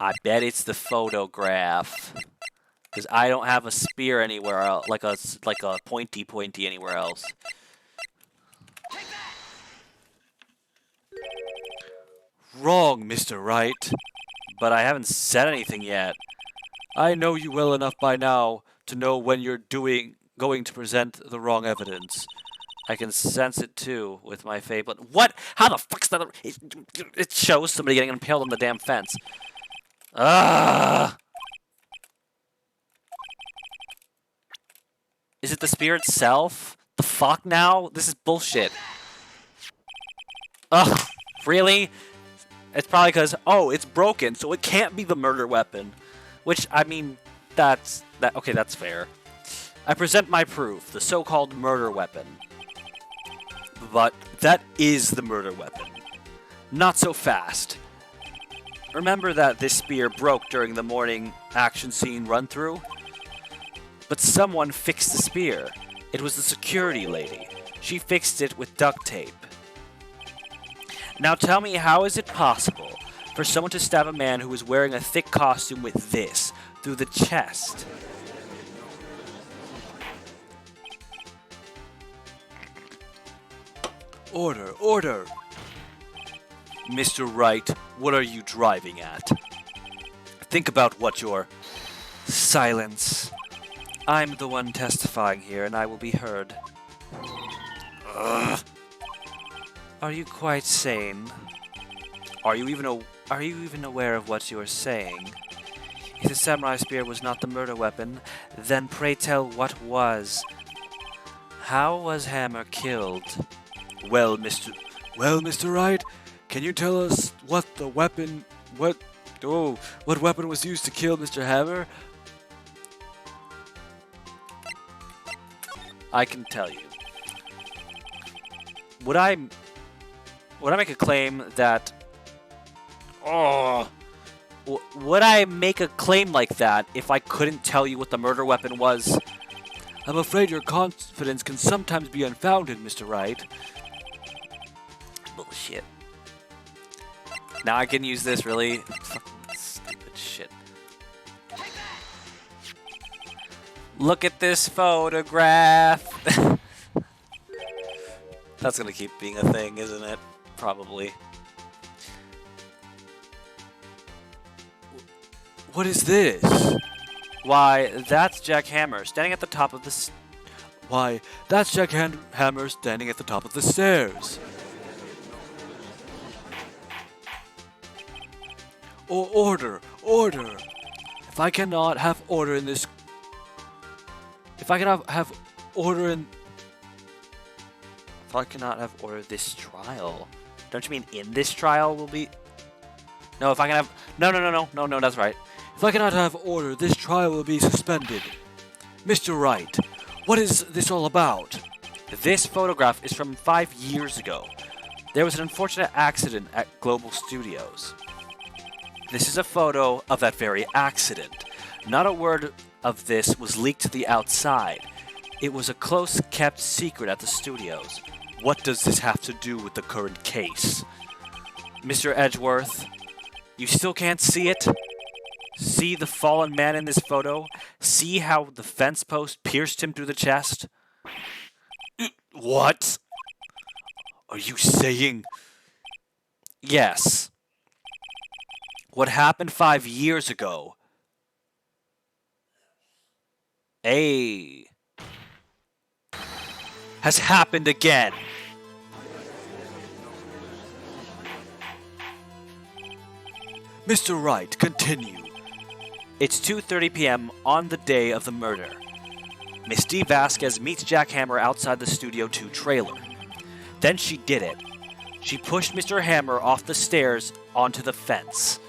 I bet it's the photograph. Because I don't have a spear anywhere else, like a pointy anywhere else. Wrong, Mr. Wright. But I haven't said anything yet. I know you well enough by now to know when you're going to present the wrong evidence. I can sense it too with my fable. What? How the fuck's that? It shows somebody getting impaled on the damn fence. Ah! Is it the spear itself? The fuck now? This is bullshit. Ugh, really? It's probably because, oh, it's broken, so it can't be the murder weapon. Which, I mean, okay, that's fair. I present my proof, the so-called murder weapon. But that is the murder weapon. Not so fast. Remember that this spear broke during the morning action scene run-through? But someone fixed the spear. It was the security lady. She fixed it with duct tape. Now tell me, how is it possible for someone to stab a man who was wearing a thick costume with this through the chest? Order, order! Mr. Wright, what are you driving at? Think about what you're... Silence. I'm the one testifying here, and I will be heard. Ugh. Are you quite sane? Are you even aware of what you are saying? If the samurai spear was not the murder weapon, then pray tell what was. How was Hammer killed? Well, Mr. Wright, can you tell us what weapon was used to kill Mr. Hammer? I can tell you. Would I make a claim that... would I make a claim like that if I couldn't tell you what the murder weapon was? I'm afraid your confidence can sometimes be unfounded, Mr. Wright. Bullshit. Now I can use this, really? Fucking stupid shit. Look at this photograph! That's gonna keep being a thing, isn't it? Probably. What is this? Why, that's Jack Hammer standing at the top of the Hammer standing at the top of the stairs. Order! Order! If I cannot have order in this... If I cannot have order in... If I cannot have order this trial... Don't you mean in this trial will be... No, if I can have... No, that's right. If I cannot have order, this trial will be suspended. Mr. Wright, what is this all about? This photograph is from 5 years ago. There was an unfortunate accident at Global Studios. This is a photo of that very accident. Not a word of this was leaked to the outside. It was a close-kept secret at the studios. What does this have to do with the current case? Mr. Edgeworth, you still can't see it? See the fallen man in this photo? See how the fence post pierced him through the chest? What? Are you saying? Yes. What happened 5 years ago? Has happened again. Mr. Wright, continue. It's 2:30 p.m. on the day of the murder. Miss D. Vasquez meets Jack Hammer outside the Studio 2 trailer. Then she did it. She pushed Mr. Hammer off the stairs onto the fence.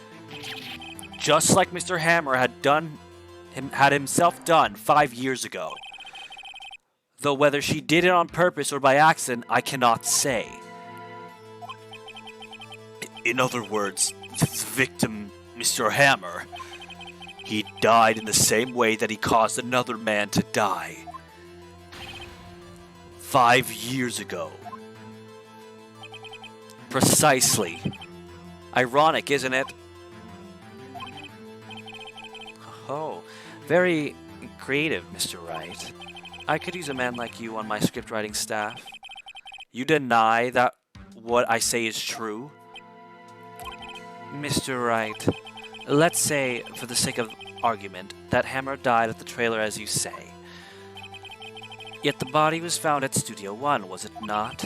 Just like Mr. Hammer had himself done 5 years ago. Though whether she did it on purpose or by accident, I cannot say. In other words, the victim, Mr. Hammer, he died in the same way that he caused another man to die. 5 years ago. Precisely. Ironic, isn't it? Oh, very creative, Mr. Wright. I could use a man like you on my scriptwriting staff. You deny that what I say is true? Mr. Wright, let's say, for the sake of argument, that Hammer died at the trailer as you say. Yet the body was found at Studio 1, was it not?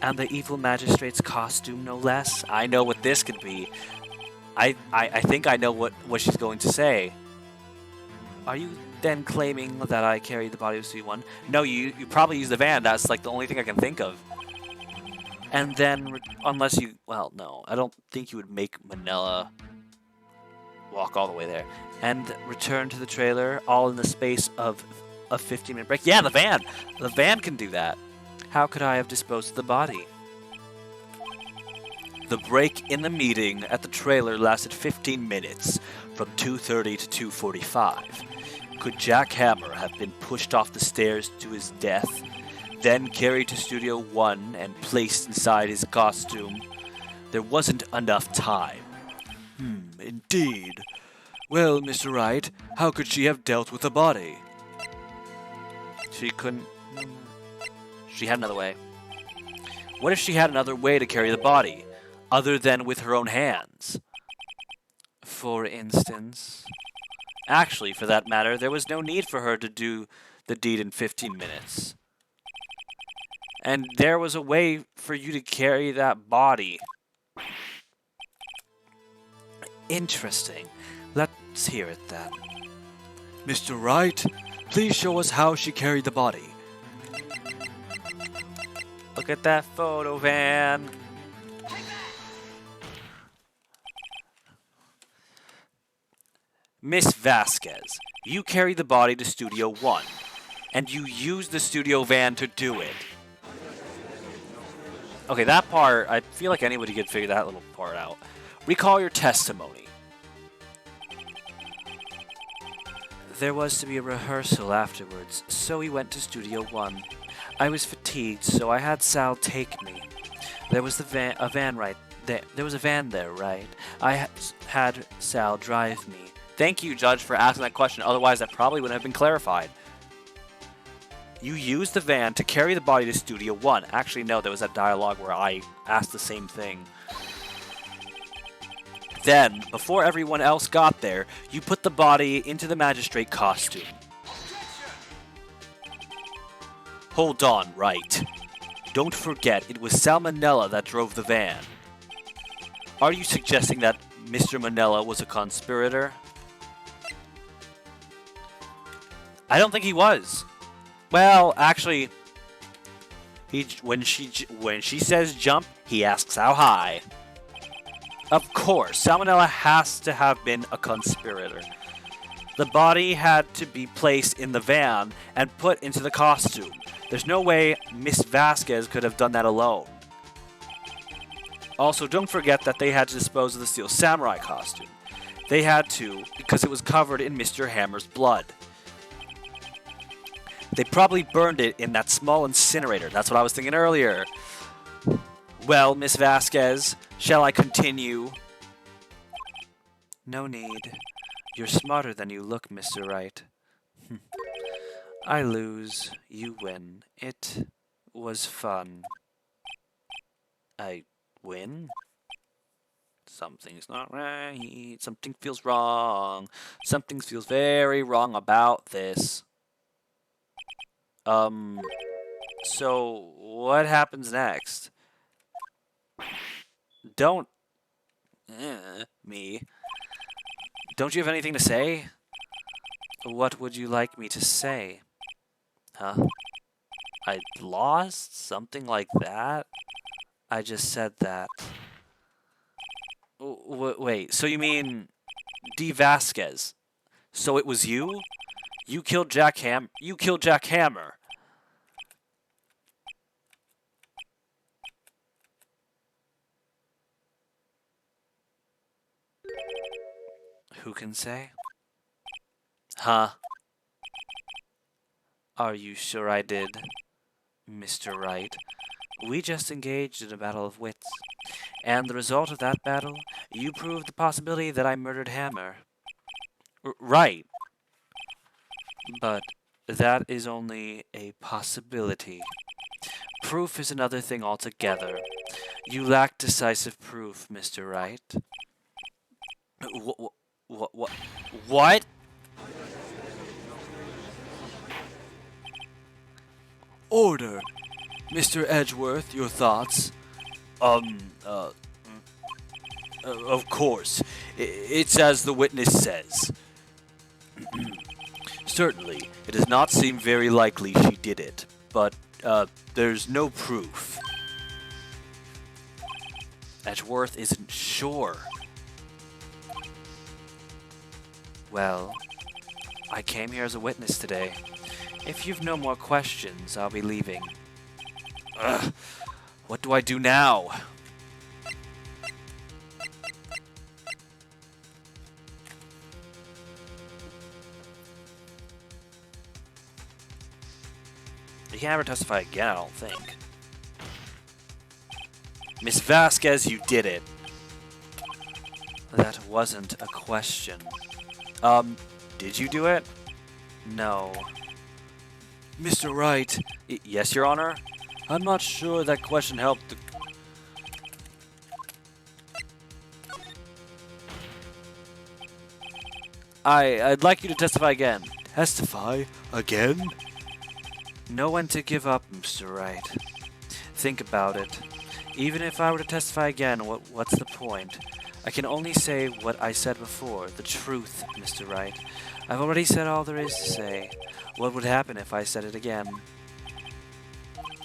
And the evil magistrate's costume, no less? I know what this could be. I think I know what she's going to say. Are you then claiming that I carried the body of Studio 1? No, you probably used the van. That's like the only thing I can think of. And then, unless you... Well, no. I don't think you would make Manila walk all the way there. And return to the trailer, all in the space of a 15-minute break. Yeah, the van! The van can do that. How could I have disposed of the body? The break in the meeting at the trailer lasted 15 minutes, from 2:30 to 2:45. Could Jack Hammer have been pushed off the stairs to his death, then carried to Studio One and placed inside his costume? There wasn't enough time. Indeed. Well, Mr. Wright, how could she have dealt with the body? She couldn't... She had another way. What if she had another way to carry the body, other than with her own hands? For instance... Actually, for that matter, there was no need for her to do the deed in 15 minutes. And there was a way for you to carry that body. Interesting. Let's hear it then. Mr. Wright, please show us how she carried the body. Look at that photo van. Miss Vasquez, you carried the body to Studio One, and you used the studio van to do it. Okay, that part, I feel like anybody could figure that little part out. Recall your testimony. There was to be a rehearsal afterwards, so we went to Studio One. I was fatigued, so I had Sal take me. There was a van right there. There was a van there, right? I had Sal drive me. Thank you, Judge, for asking that question. Otherwise, that probably wouldn't have been clarified. You used the van to carry the body to Studio One. Actually, no, there was that dialogue where I asked the same thing. Then, before everyone else got there, you put the body into the magistrate costume. Hold on, Wright. Don't forget, it was Salmonella that drove the van. Are you suggesting that Mr. Manella was a conspirator? I don't think he was. Well, actually, when she says jump, he asks how high. Of course, Salmonella has to have been a conspirator. The body had to be placed in the van and put into the costume. There's no way Miss Vasquez could have done that alone. Also, don't forget that they had to dispose of the Steel Samurai costume. They had to, because it was covered in Mr. Hammer's blood. They probably burned it in that small incinerator. That's what I was thinking earlier. Well, Miss Vasquez, shall I continue? No need. You're smarter than you look, Mr. Wright. I lose, you win. It was fun. I win? Something's not right. Something feels wrong. Something feels very wrong about this. So what happens next? Don't... me. Don't you have anything to say? What would you like me to say? Huh? I lost? Something like that? I just said that. Wait, so you mean... D. Vasquez? So it was you? You killed Jack Hammer. Who can say? Huh? Are you sure I did, Mr. Wright? We just engaged in a battle of wits. And the result of that battle, you proved the possibility that I murdered Hammer. Right. But that is only a possibility. Proof is another thing altogether. You lack decisive proof, Mr. Wright. What? Order. Mr. Edgeworth, your thoughts? Of course. It's as the witness says. Certainly, it does not seem very likely she did it, but, there's no proof. Edgeworth isn't sure. Well, I came here as a witness today. If you've no more questions, I'll be leaving. Ugh, what do I do now? He can't ever testify again, I don't think. Miss Vasquez, you did it. That wasn't a question. Did you do it? No. Mr. Wright. Yes, Your Honor? I'm not sure that question helped the... I'd like you to testify again. Testify? Again? Know when to give up, Mr. Wright. Think about it. Even if I were to testify again, what's the point? I can only say what I said before, the truth, Mr. Wright. I've already said all there is to say. What would happen if I said it again?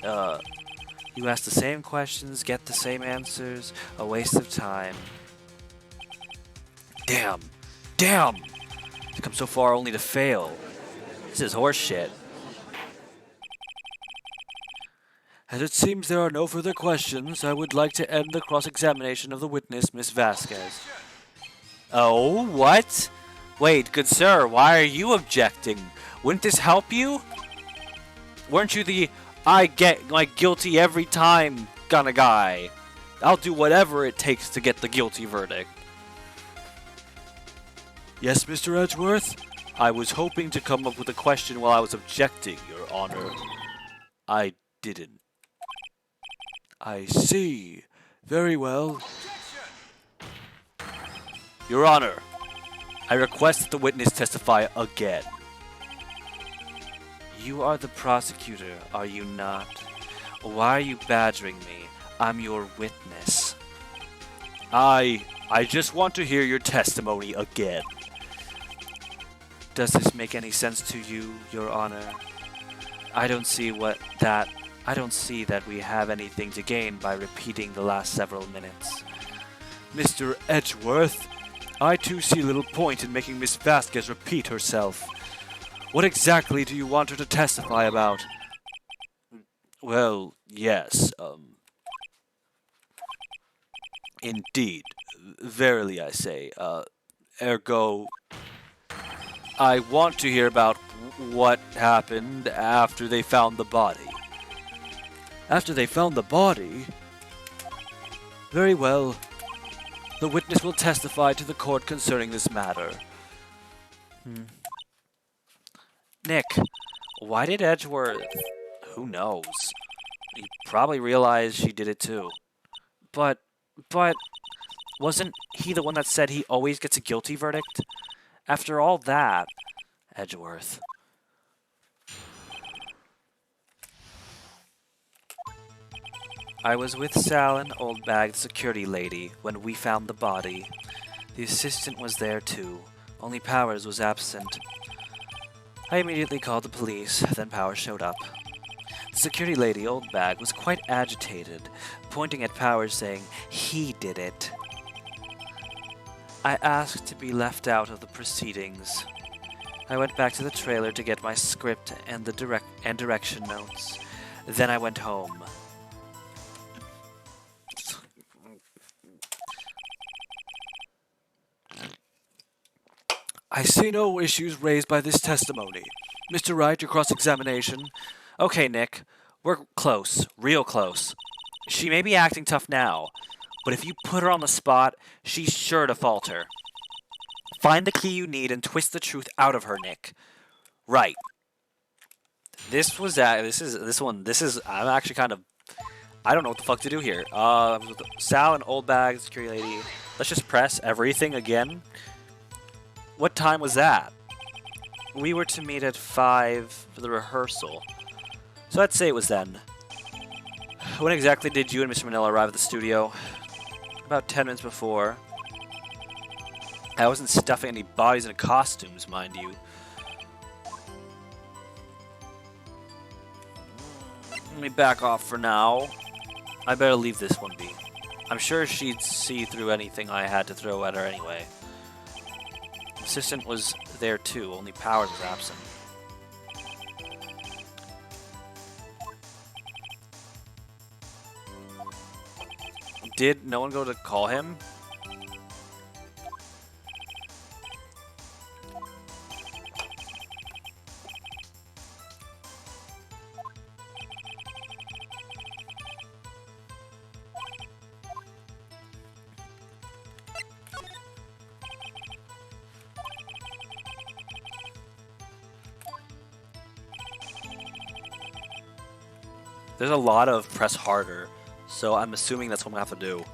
You ask the same questions, get the same answers, a waste of time. Damn! Damn! To come so far only to fail. This is horseshit. As it seems there are no further questions, I would like to end the cross-examination of the witness, Miss Vasquez. Oh, what? Wait, good sir, why are you objecting? Wouldn't this help you? Weren't you the I get like guilty every time kind of guy? I'll do whatever it takes to get the guilty verdict. Yes, Mr. Edgeworth? I was hoping to come up with a question while I was objecting, Your Honor. I didn't. I see. Very well. Your Honor, I request that the witness testify again. You are the prosecutor, are you not? Why are you badgering me? I'm your witness. I just want to hear your testimony again. Does this make any sense to you, Your Honor? I don't see that we have anything to gain by repeating the last several minutes. Mr. Edgeworth, I too see little point in making Miss Vasquez repeat herself. What exactly do you want her to testify about? Well, yes, indeed. Verily I say, ergo, I want to hear about what happened after they found the body. After they found the body? Very well. The witness will testify to the court concerning this matter. Nick, why did Edgeworth... Who knows? He probably realized she did it too. But... Wasn't he the one that said he always gets a guilty verdict? After all that... Edgeworth... I was with Sal and Old Bag, the security lady, when we found the body. The assistant was there too, only Powers was absent. I immediately called the police, then Powers showed up. The security lady, Old Bag, was quite agitated, pointing at Powers saying, "He did it." I asked to be left out of the proceedings. I went back to the trailer to get my script and direction notes. Then I went home. I see no issues raised by this testimony. Mr. Wright, your cross-examination. Okay, Nick. We're close. Real close. She may be acting tough now, but if you put her on the spot, she's sure to falter. Find the key you need and twist the truth out of her, Nick. Right. I'm actually kind of... I don't know what the fuck to do here. Sal and Old Bag, security lady. Let's just press everything again. What time was that? We were to meet at 5 for the rehearsal. So I'd say it was then. When exactly did you and Mr. Manila arrive at the studio? About 10 minutes before. I wasn't stuffing any bodies into costumes, mind you. Let me back off for now. I better leave this one be. I'm sure she'd see through anything I had to throw at her anyway. The assistant was there too, only Powers was absent. Did no one go to call him? There's a lot of press harder, so I'm assuming that's what I'm gonna have to do.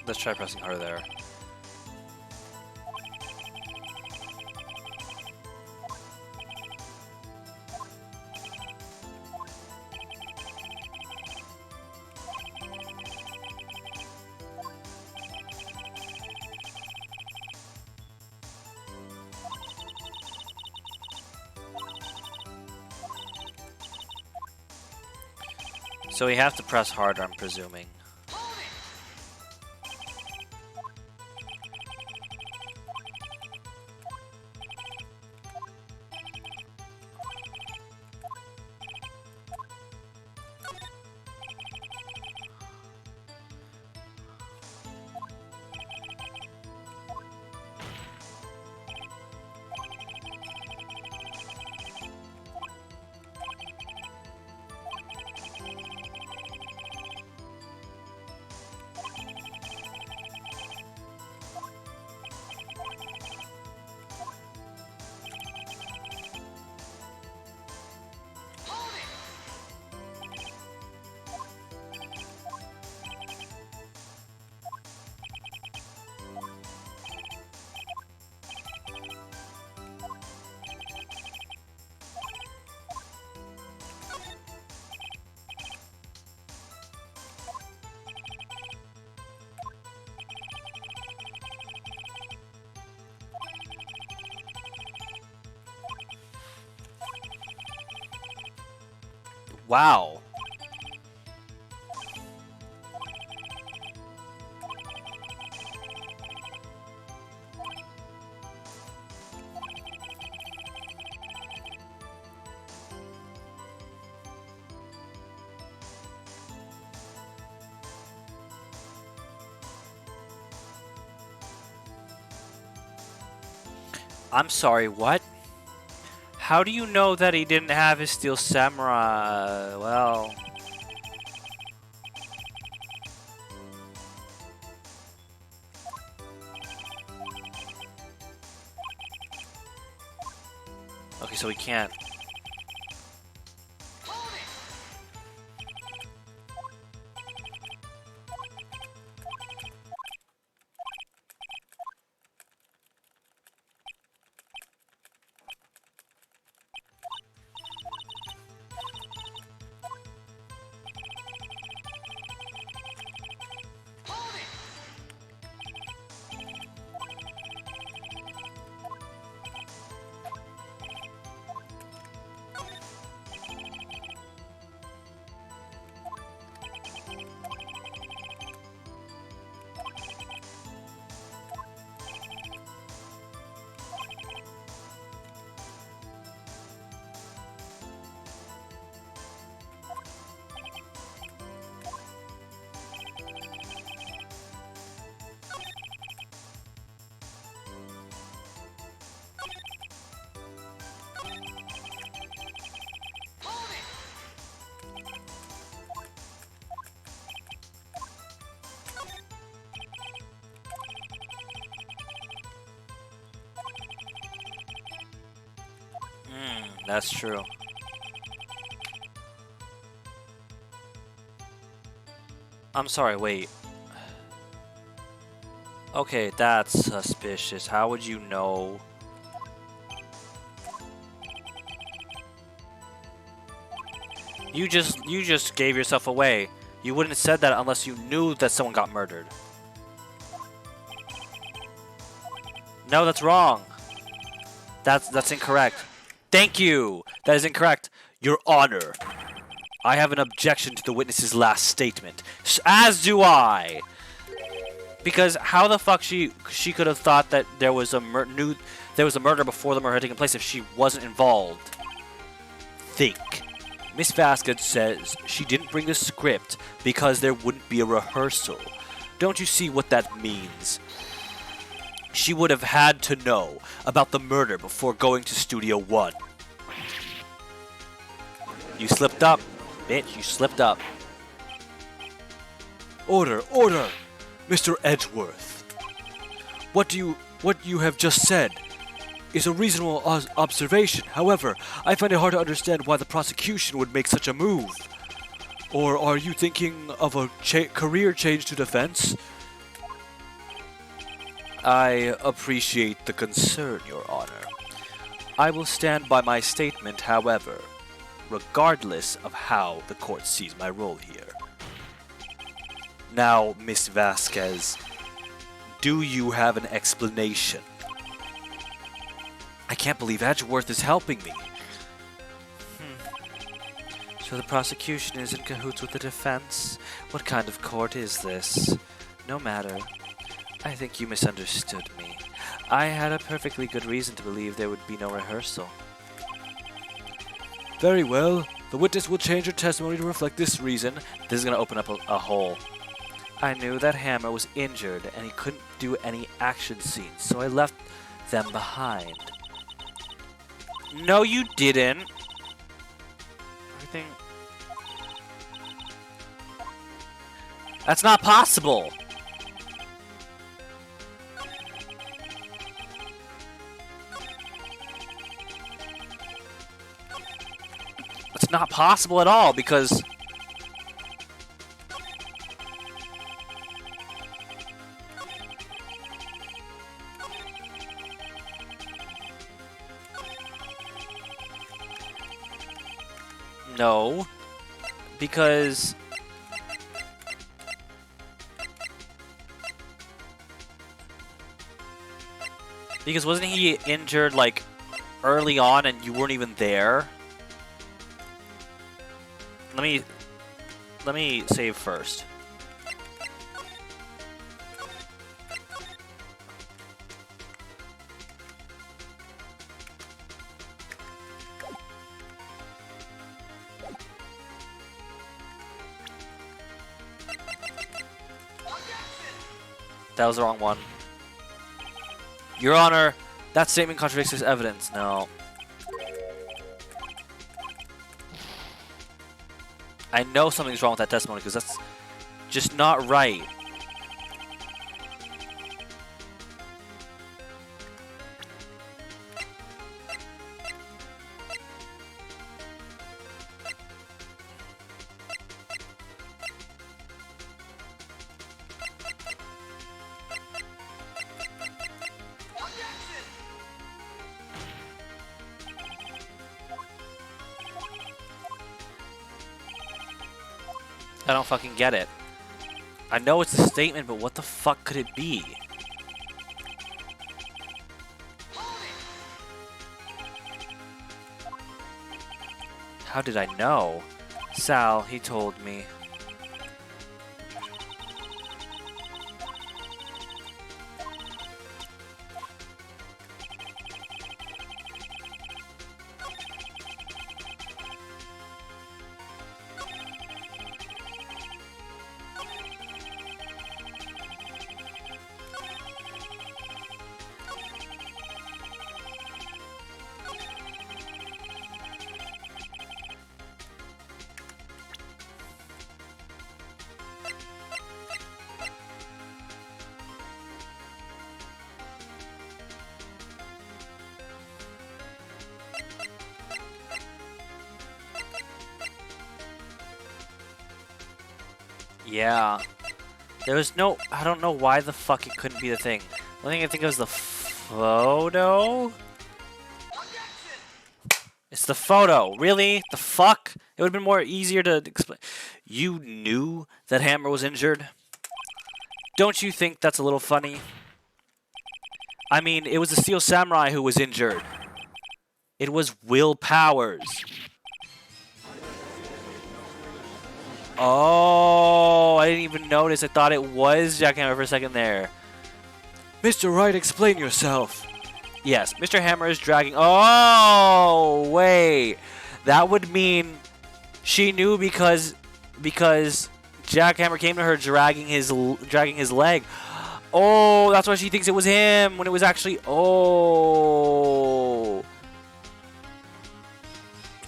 Let's try pressing harder there. So we have to press harder, I'm presuming. Wow. I'm sorry, what? How do you know that he didn't have his steel samurai? Well... Okay, so we can't. That's true. I'm sorry, wait. Okay, that's suspicious. How would you know? You just gave yourself away. You wouldn't have said that unless you knew that someone got murdered. No, that's wrong. That's incorrect. Thank you. That is incorrect. Your Honor, I have an objection to the witness's last statement. As do I. Because how the fuck she could have thought that there was a murder before the murder had taken place if she wasn't involved? Think. Miss Vasquez says she didn't bring the script because there wouldn't be a rehearsal. Don't you see what that means? She would have had to know about the murder before going to Studio One. You slipped up, bitch. You slipped up. Order, order, Mr. Edgeworth. What you have just said is a reasonable observation. However, I find it hard to understand why the prosecution would make such a move. Or are you thinking of a career change to defense? I appreciate the concern, Your Honor. I will stand by my statement, however, regardless of how the court sees my role here. Now, Miss Vasquez, do you have an explanation? I can't believe Edgeworth is helping me. So the prosecution is in cahoots with the defense? What kind of court is this? No matter. I think you misunderstood me. I had a perfectly good reason to believe there would be no rehearsal. Very well. The witness will change her testimony to reflect this reason. This is going to open up a hole. I knew that Hammer was injured and he couldn't do any action scenes, so I left them behind. No, you didn't. Everything. That's not possible. It's not possible at all because no, because wasn't he injured like early on and you weren't even there? Let me save first. That was the wrong one. Your Honor, that statement contradicts this evidence. No. I know something's wrong with that testimony because that's just not right. I don't fucking get it. I know it's a statement, but what the fuck could it be? How did I know? Sal, he told me. Yeah. There was no... I don't know why the fuck it couldn't be the thing. The only thing I think was the photo? It's the photo. Really? The fuck? It would have been more easier to explain. You knew that Hammer was injured? Don't you think that's a little funny? I mean, it was the Steel Samurai who was injured. It was Will Powers. Oh, I didn't even notice. I thought it was Jackhammer for a second there. Mr. Wright, explain yourself. Yes, Mr. Hammer is dragging... Oh, wait. That would mean she knew because Jackhammer came to her dragging his leg. Oh, that's why she thinks it was him when it was actually... Oh.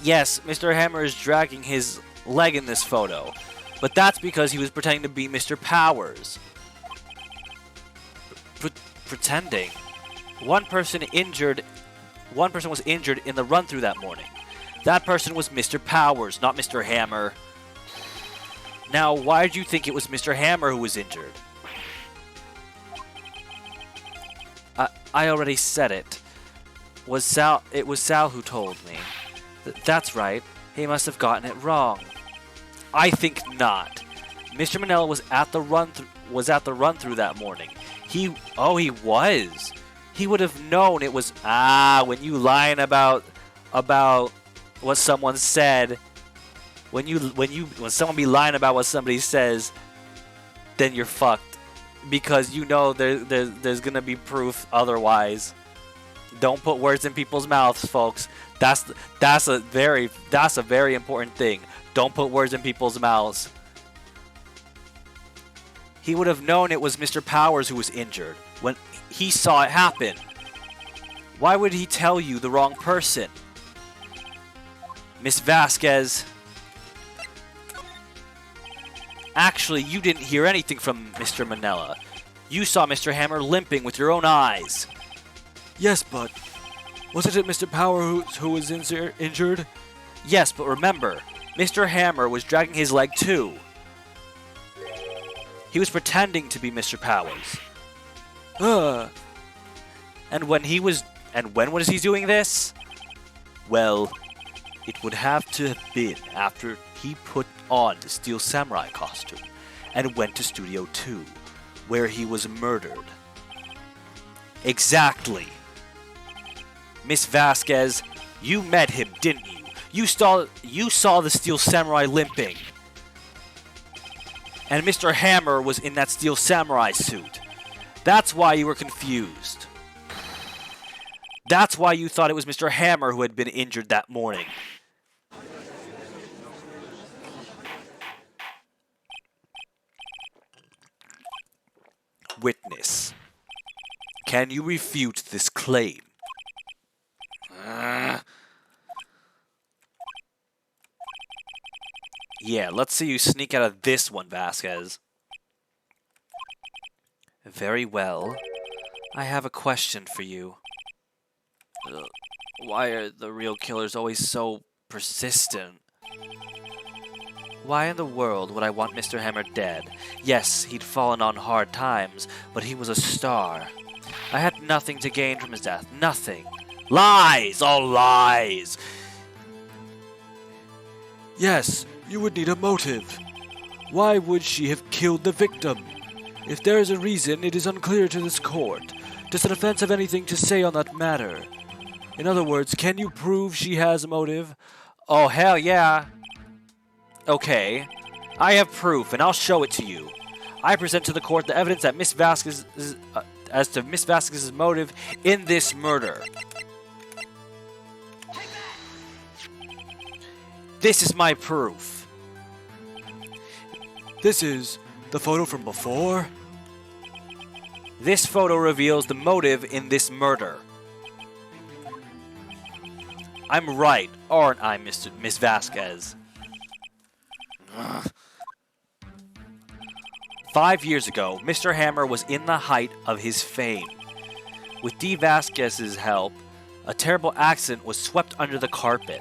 Yes, Mr. Hammer is dragging his leg in this photo. But that's because he was pretending to be Mr. Powers. Pretending. One person was injured in the run-through that morning. That person was Mr. Powers, not Mr. Hammer. Now, why did you think it was Mr. Hammer who was injured? I already said it. It was Sal who told me. That's right. He must have gotten it wrong. I think not. Mr. Manella was at the run-through that morning. He was. He would have known it was when you lying about what someone said. When someone be lying about what somebody says, then you're fucked. Because you know there's gonna be proof otherwise. Don't put words in people's mouths, folks. That's a very important thing. Don't put words in people's mouths. He would have known it was Mr. Powers who was injured when he saw it happen. Why would he tell you the wrong person? Miss Vasquez. Actually, you didn't hear anything from Mr. Manella. You saw Mr. Hammer limping with your own eyes. Yes, but wasn't it Mr. Powers who was injured? Yes, but remember, Mr. Hammer was dragging his leg too. He was pretending to be Mr. Powers. And when was he doing this? Well, it would have to have been after he put on the Steel Samurai costume and went to Studio 2, where he was murdered. Exactly. Miss Vasquez, you met him, didn't you? You saw the Steel Samurai limping. And Mr. Hammer was in that Steel Samurai suit. That's why you were confused. That's why you thought it was Mr. Hammer who had been injured that morning. Witness. Can you refute this claim? Yeah, let's see you sneak out of this one, Vasquez. Very well. I have a question for you. Why are the real killers always so persistent? Why in the world would I want Mr. Hammer dead? Yes, he'd fallen on hard times, but he was a star. I had nothing to gain from his death. Nothing. Lies! All lies! Yes, you would need a motive. Why would she have killed the victim? If there is a reason, it is unclear to this court. Does the defense have anything to say on that matter? In other words, can you prove she has a motive? Oh, hell yeah. Okay. I have proof, and I'll show it to you. I present to the court the evidence that Miss Vasquez as to Miss Vasquez's motive in this murder. This is my proof. This is the photo from before? This photo reveals the motive in this murder. I'm right, aren't I, Miss Vasquez? 5 years ago, Mr. Hammer was in the height of his fame. With D. Vasquez's help, a terrible accident was swept under the carpet.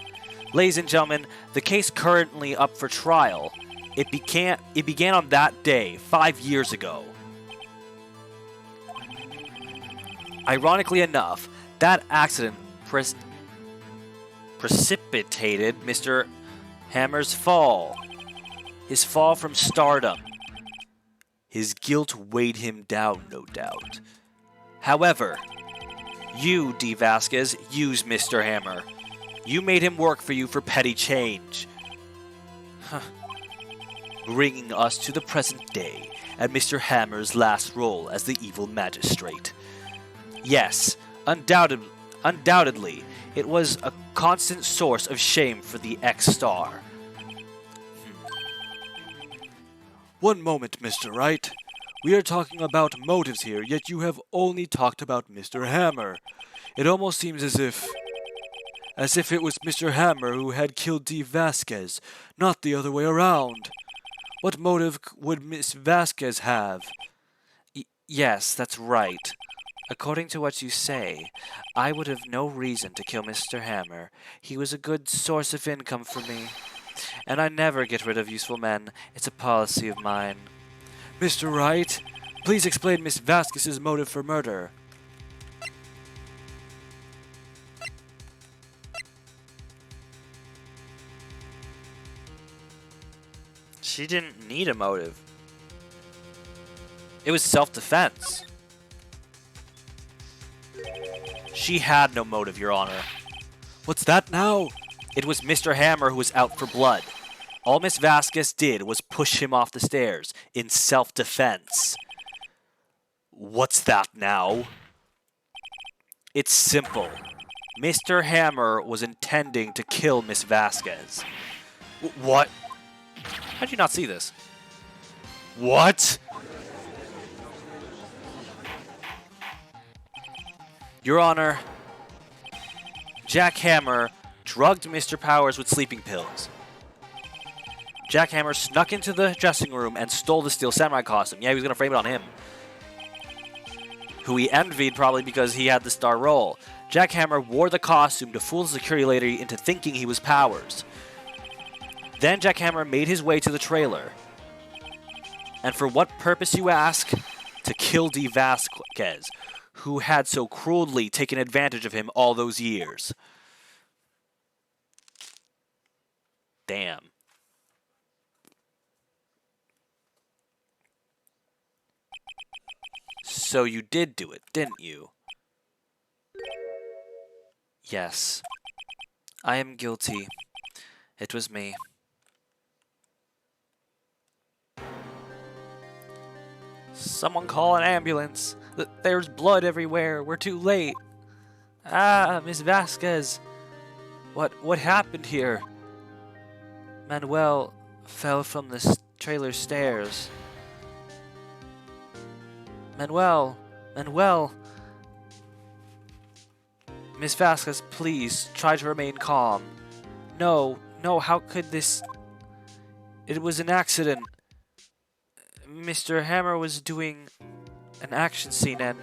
Ladies and gentlemen, the case currently up for trial It began on that day, 5 years ago. Ironically enough, that accident precipitated Mr. Hammer's fall. His fall from stardom. His guilt weighed him down, no doubt. However, you, D. Vasquez, used Mr. Hammer. You made him work for you for petty change. Bringing us to the present day and Mr. Hammer's last role as the evil magistrate. Yes, undoubtedly, it was a constant source of shame for the ex-star. One moment, Mr. Wright. We are talking about motives here, yet you have only talked about Mr. Hammer. It almost seems as if it was Mr. Hammer who had killed D. Vasquez, not the other way around. What motive would Miss Vasquez have? Yes, that's right. According to what you say, I would have no reason to kill Mr. Hammer. He was a good source of income for me. And I never get rid of useful men. It's a policy of mine. Mr. Wright, please explain Miss Vasquez's motive for murder. She didn't need a motive. It was self-defense. She had no motive, Your Honor. What's that now? It was Mr. Hammer who was out for blood. All Miss Vasquez did was push him off the stairs in self-defense. What's that now? It's simple. Mr. Hammer was intending to kill Miss Vasquez. What? How'd you not see this? What? Your Honor, Jack Hammer drugged Mr. Powers with sleeping pills. Jack Hammer snuck into the dressing room and stole the Steel Samurai costume. Yeah, he was going to frame it on him. Who he envied probably because he had the star role. Jack Hammer wore the costume to fool the security lady into thinking he was Powers. Then Jack Hammer made his way to the trailer. And for what purpose, you ask? To kill D. Vasquez, who had so cruelly taken advantage of him all those years. Damn. So you did do it, didn't you? Yes. I am guilty. It was me. Someone call an ambulance. There's blood everywhere. We're too late. Ah, Miss Vasquez. What happened here? Manuel fell from the trailer stairs. Manuel. Miss Vasquez, please, try to remain calm. No, how could this... It was an accident. Mr. Hammer was doing an action scene and...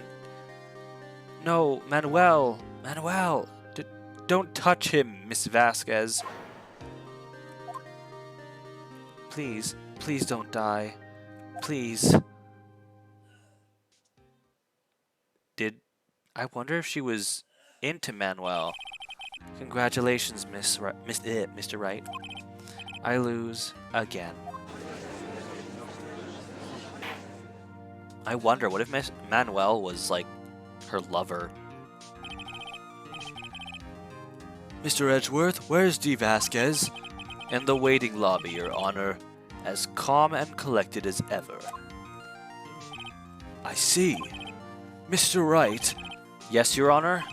No, Manuel, don't touch him, Miss Vasquez. Please don't die. Please. I wonder if she was into Manuel. Congratulations, Mr. Wright. I lose again. I wonder, what if Miss Manuel was, like, her lover? Mr. Edgeworth, where's D. Vasquez? In the waiting lobby, Your Honor, as calm and collected as ever. I see. Mr. Wright. Yes, Your Honor?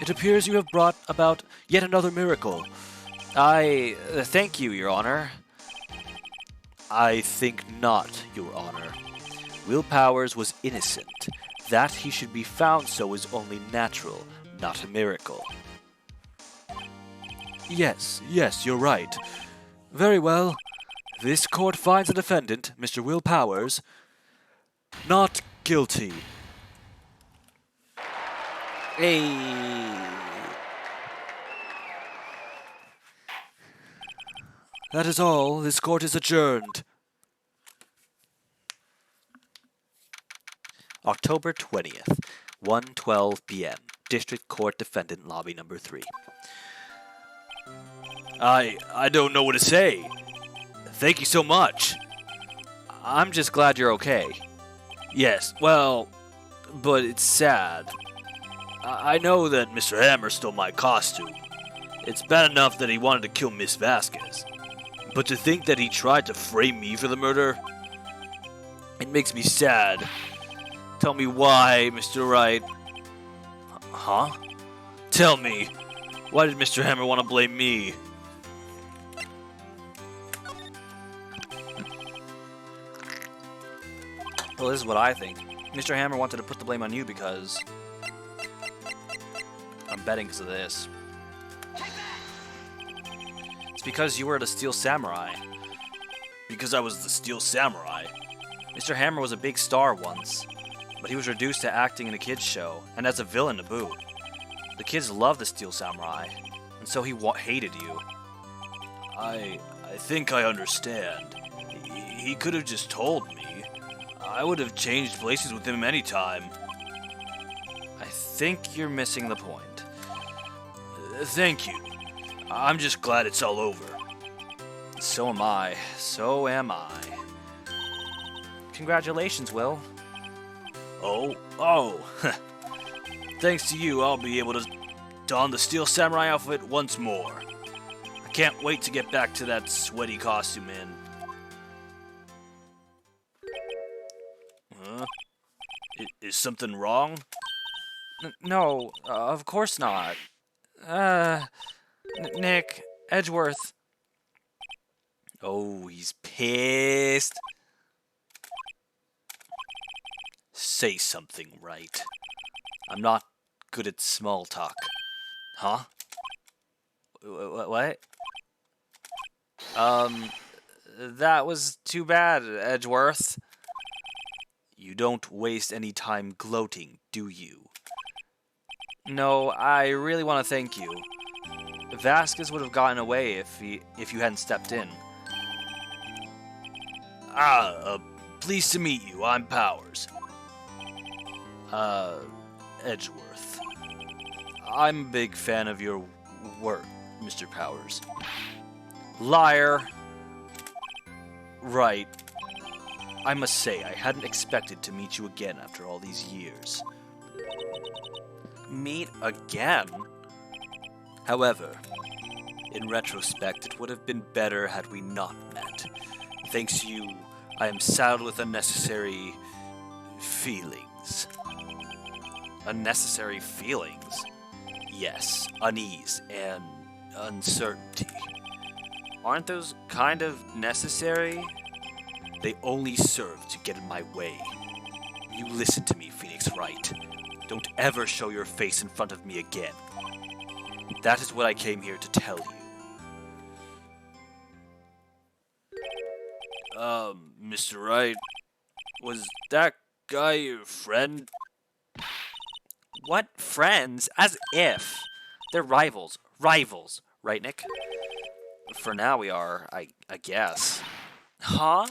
It appears you have brought about yet another miracle. Thank you, Your Honor. I think not, Your Honor. Will Powers was innocent. That he should be found so is only natural, not a miracle. Yes, you're right. Very well. This court finds the defendant, Mr. Will Powers, not guilty. Hey. That is all. This court is adjourned. October 20th, 1:12 p.m. District Court Defendant Lobby Number 3. I don't know what to say. Thank you so much. I'm just glad you're okay. Yes, well, but it's sad. I know that Mr. Hammer stole my costume. It's bad enough that he wanted to kill Miss Vasquez. But to think that he tried to frame me for the murder, it makes me sad. Tell me why, Mr. Wright. Huh? Tell me, why did Mr. Hammer want to blame me? Well, this is what I think. Mr. Hammer wanted to put the blame on you because... I'm betting because of this. It's because you were the Steel Samurai. Because I was the Steel Samurai? Mr. Hammer was a big star once, but he was reduced to acting in a kids' show, and as a villain to boot. The kids loved the Steel Samurai, and so he hated you. I think I understand. He could have just told me. I would have changed places with him anytime. I think you're missing the point. Thank you. I'm just glad it's all over. So am I. So am I. Congratulations, Will. Oh. Thanks to you, I'll be able to don the Steel Samurai outfit once more. I can't wait to get back to that sweaty costume in. Huh? Is something wrong? No, of course not. Nick, Edgeworth. Oh, he's pissed. Say something, Wright. I'm not good at small talk. Huh? What? That was too bad, Edgeworth. You don't waste any time gloating, do you? No, I really want to thank you. Vasquez would have gotten away if you hadn't stepped in. Pleased to meet you. I'm Powers. Edgeworth. I'm a big fan of your work, Mr. Powers. Liar. Right. I must say, I hadn't expected to meet you again after all these years. Meet again? However, in retrospect, it would have been better had we not met. Thanks to you, I am saddled with unnecessary feelings. Unnecessary feelings? Yes, unease and uncertainty. Aren't those kind of necessary? They only serve to get in my way. You listen to me, Phoenix Wright. Don't ever show your face in front of me again. That is what I came here to tell you. Mr. Wright, was that guy your friend? What friends? As if. They're rivals. Rivals. Right, Nick? For now we are, I guess. Huh?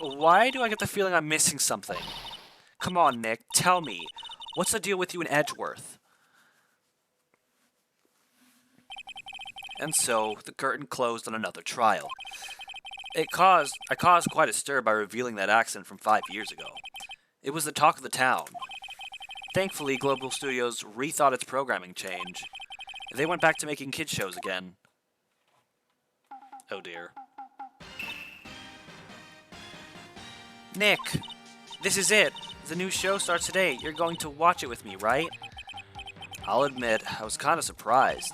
Why do I get the feeling I'm missing something? Come on, Nick, tell me. What's the deal with you and Edgeworth? And so, the curtain closed on another trial. I caused quite a stir by revealing that accident from 5 years ago. It was the talk of the town. Thankfully, Global Studios rethought its programming change. They went back to making kids shows again. Oh dear. Nick, this is it. The new show starts today. You're going to watch it with me, right? I'll admit, I was kind of surprised.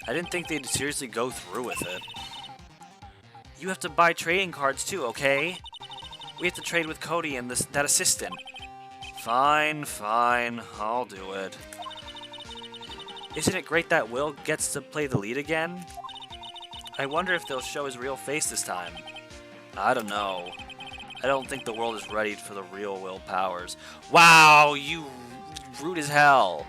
I didn't think they'd seriously go through with it. You have to buy trading cards too, okay? We have to trade with Cody and that assistant. Fine, I'll do it. Isn't it great that Will gets to play the lead again? I wonder if they'll show his real face this time. I don't know. I don't think the world is ready for the real Will Powers. Wow, you rude as hell.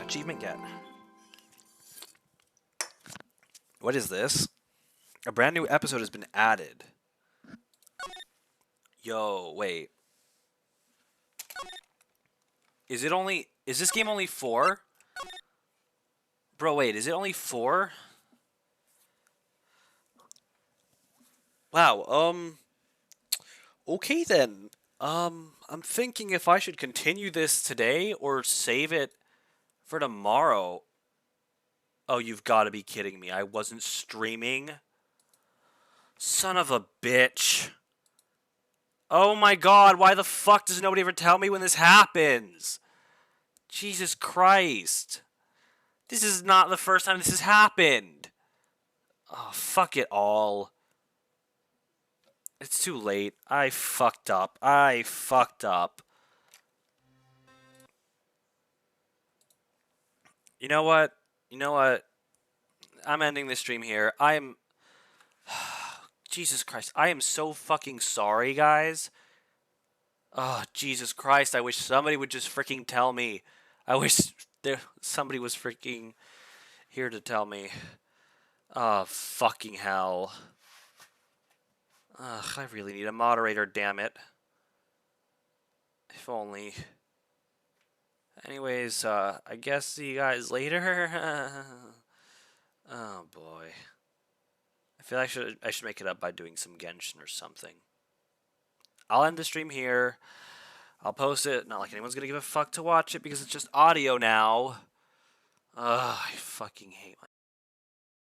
achievement get? What is this? A brand new episode has been added. Yo, wait. Is this game only 4? Bro, wait, is it only 4? Wow, okay then. I'm thinking if I should continue this today or save it for tomorrow. Oh, you've got to be kidding me. I wasn't streaming. Son of a bitch. Oh my god, why the fuck does nobody ever tell me when this happens? Jesus Christ. This is not the first time this has happened. Oh, fuck it all. It's too late. I fucked up. I fucked up. You know what? You know what? I'm ending this stream here. Jesus Christ. I am so fucking sorry, guys. Oh, Jesus Christ. I wish somebody would just freaking tell me. I wish somebody was freaking here to tell me. Oh, fucking hell. Ugh, I really need a moderator, damn it. If only. Anyways, I guess see you guys later. Oh boy. I feel like I should make it up by doing some Genshin or something. I'll end the stream here. I'll post it. Not like anyone's gonna give a fuck to watch it because it's just audio now. Ugh, I fucking hate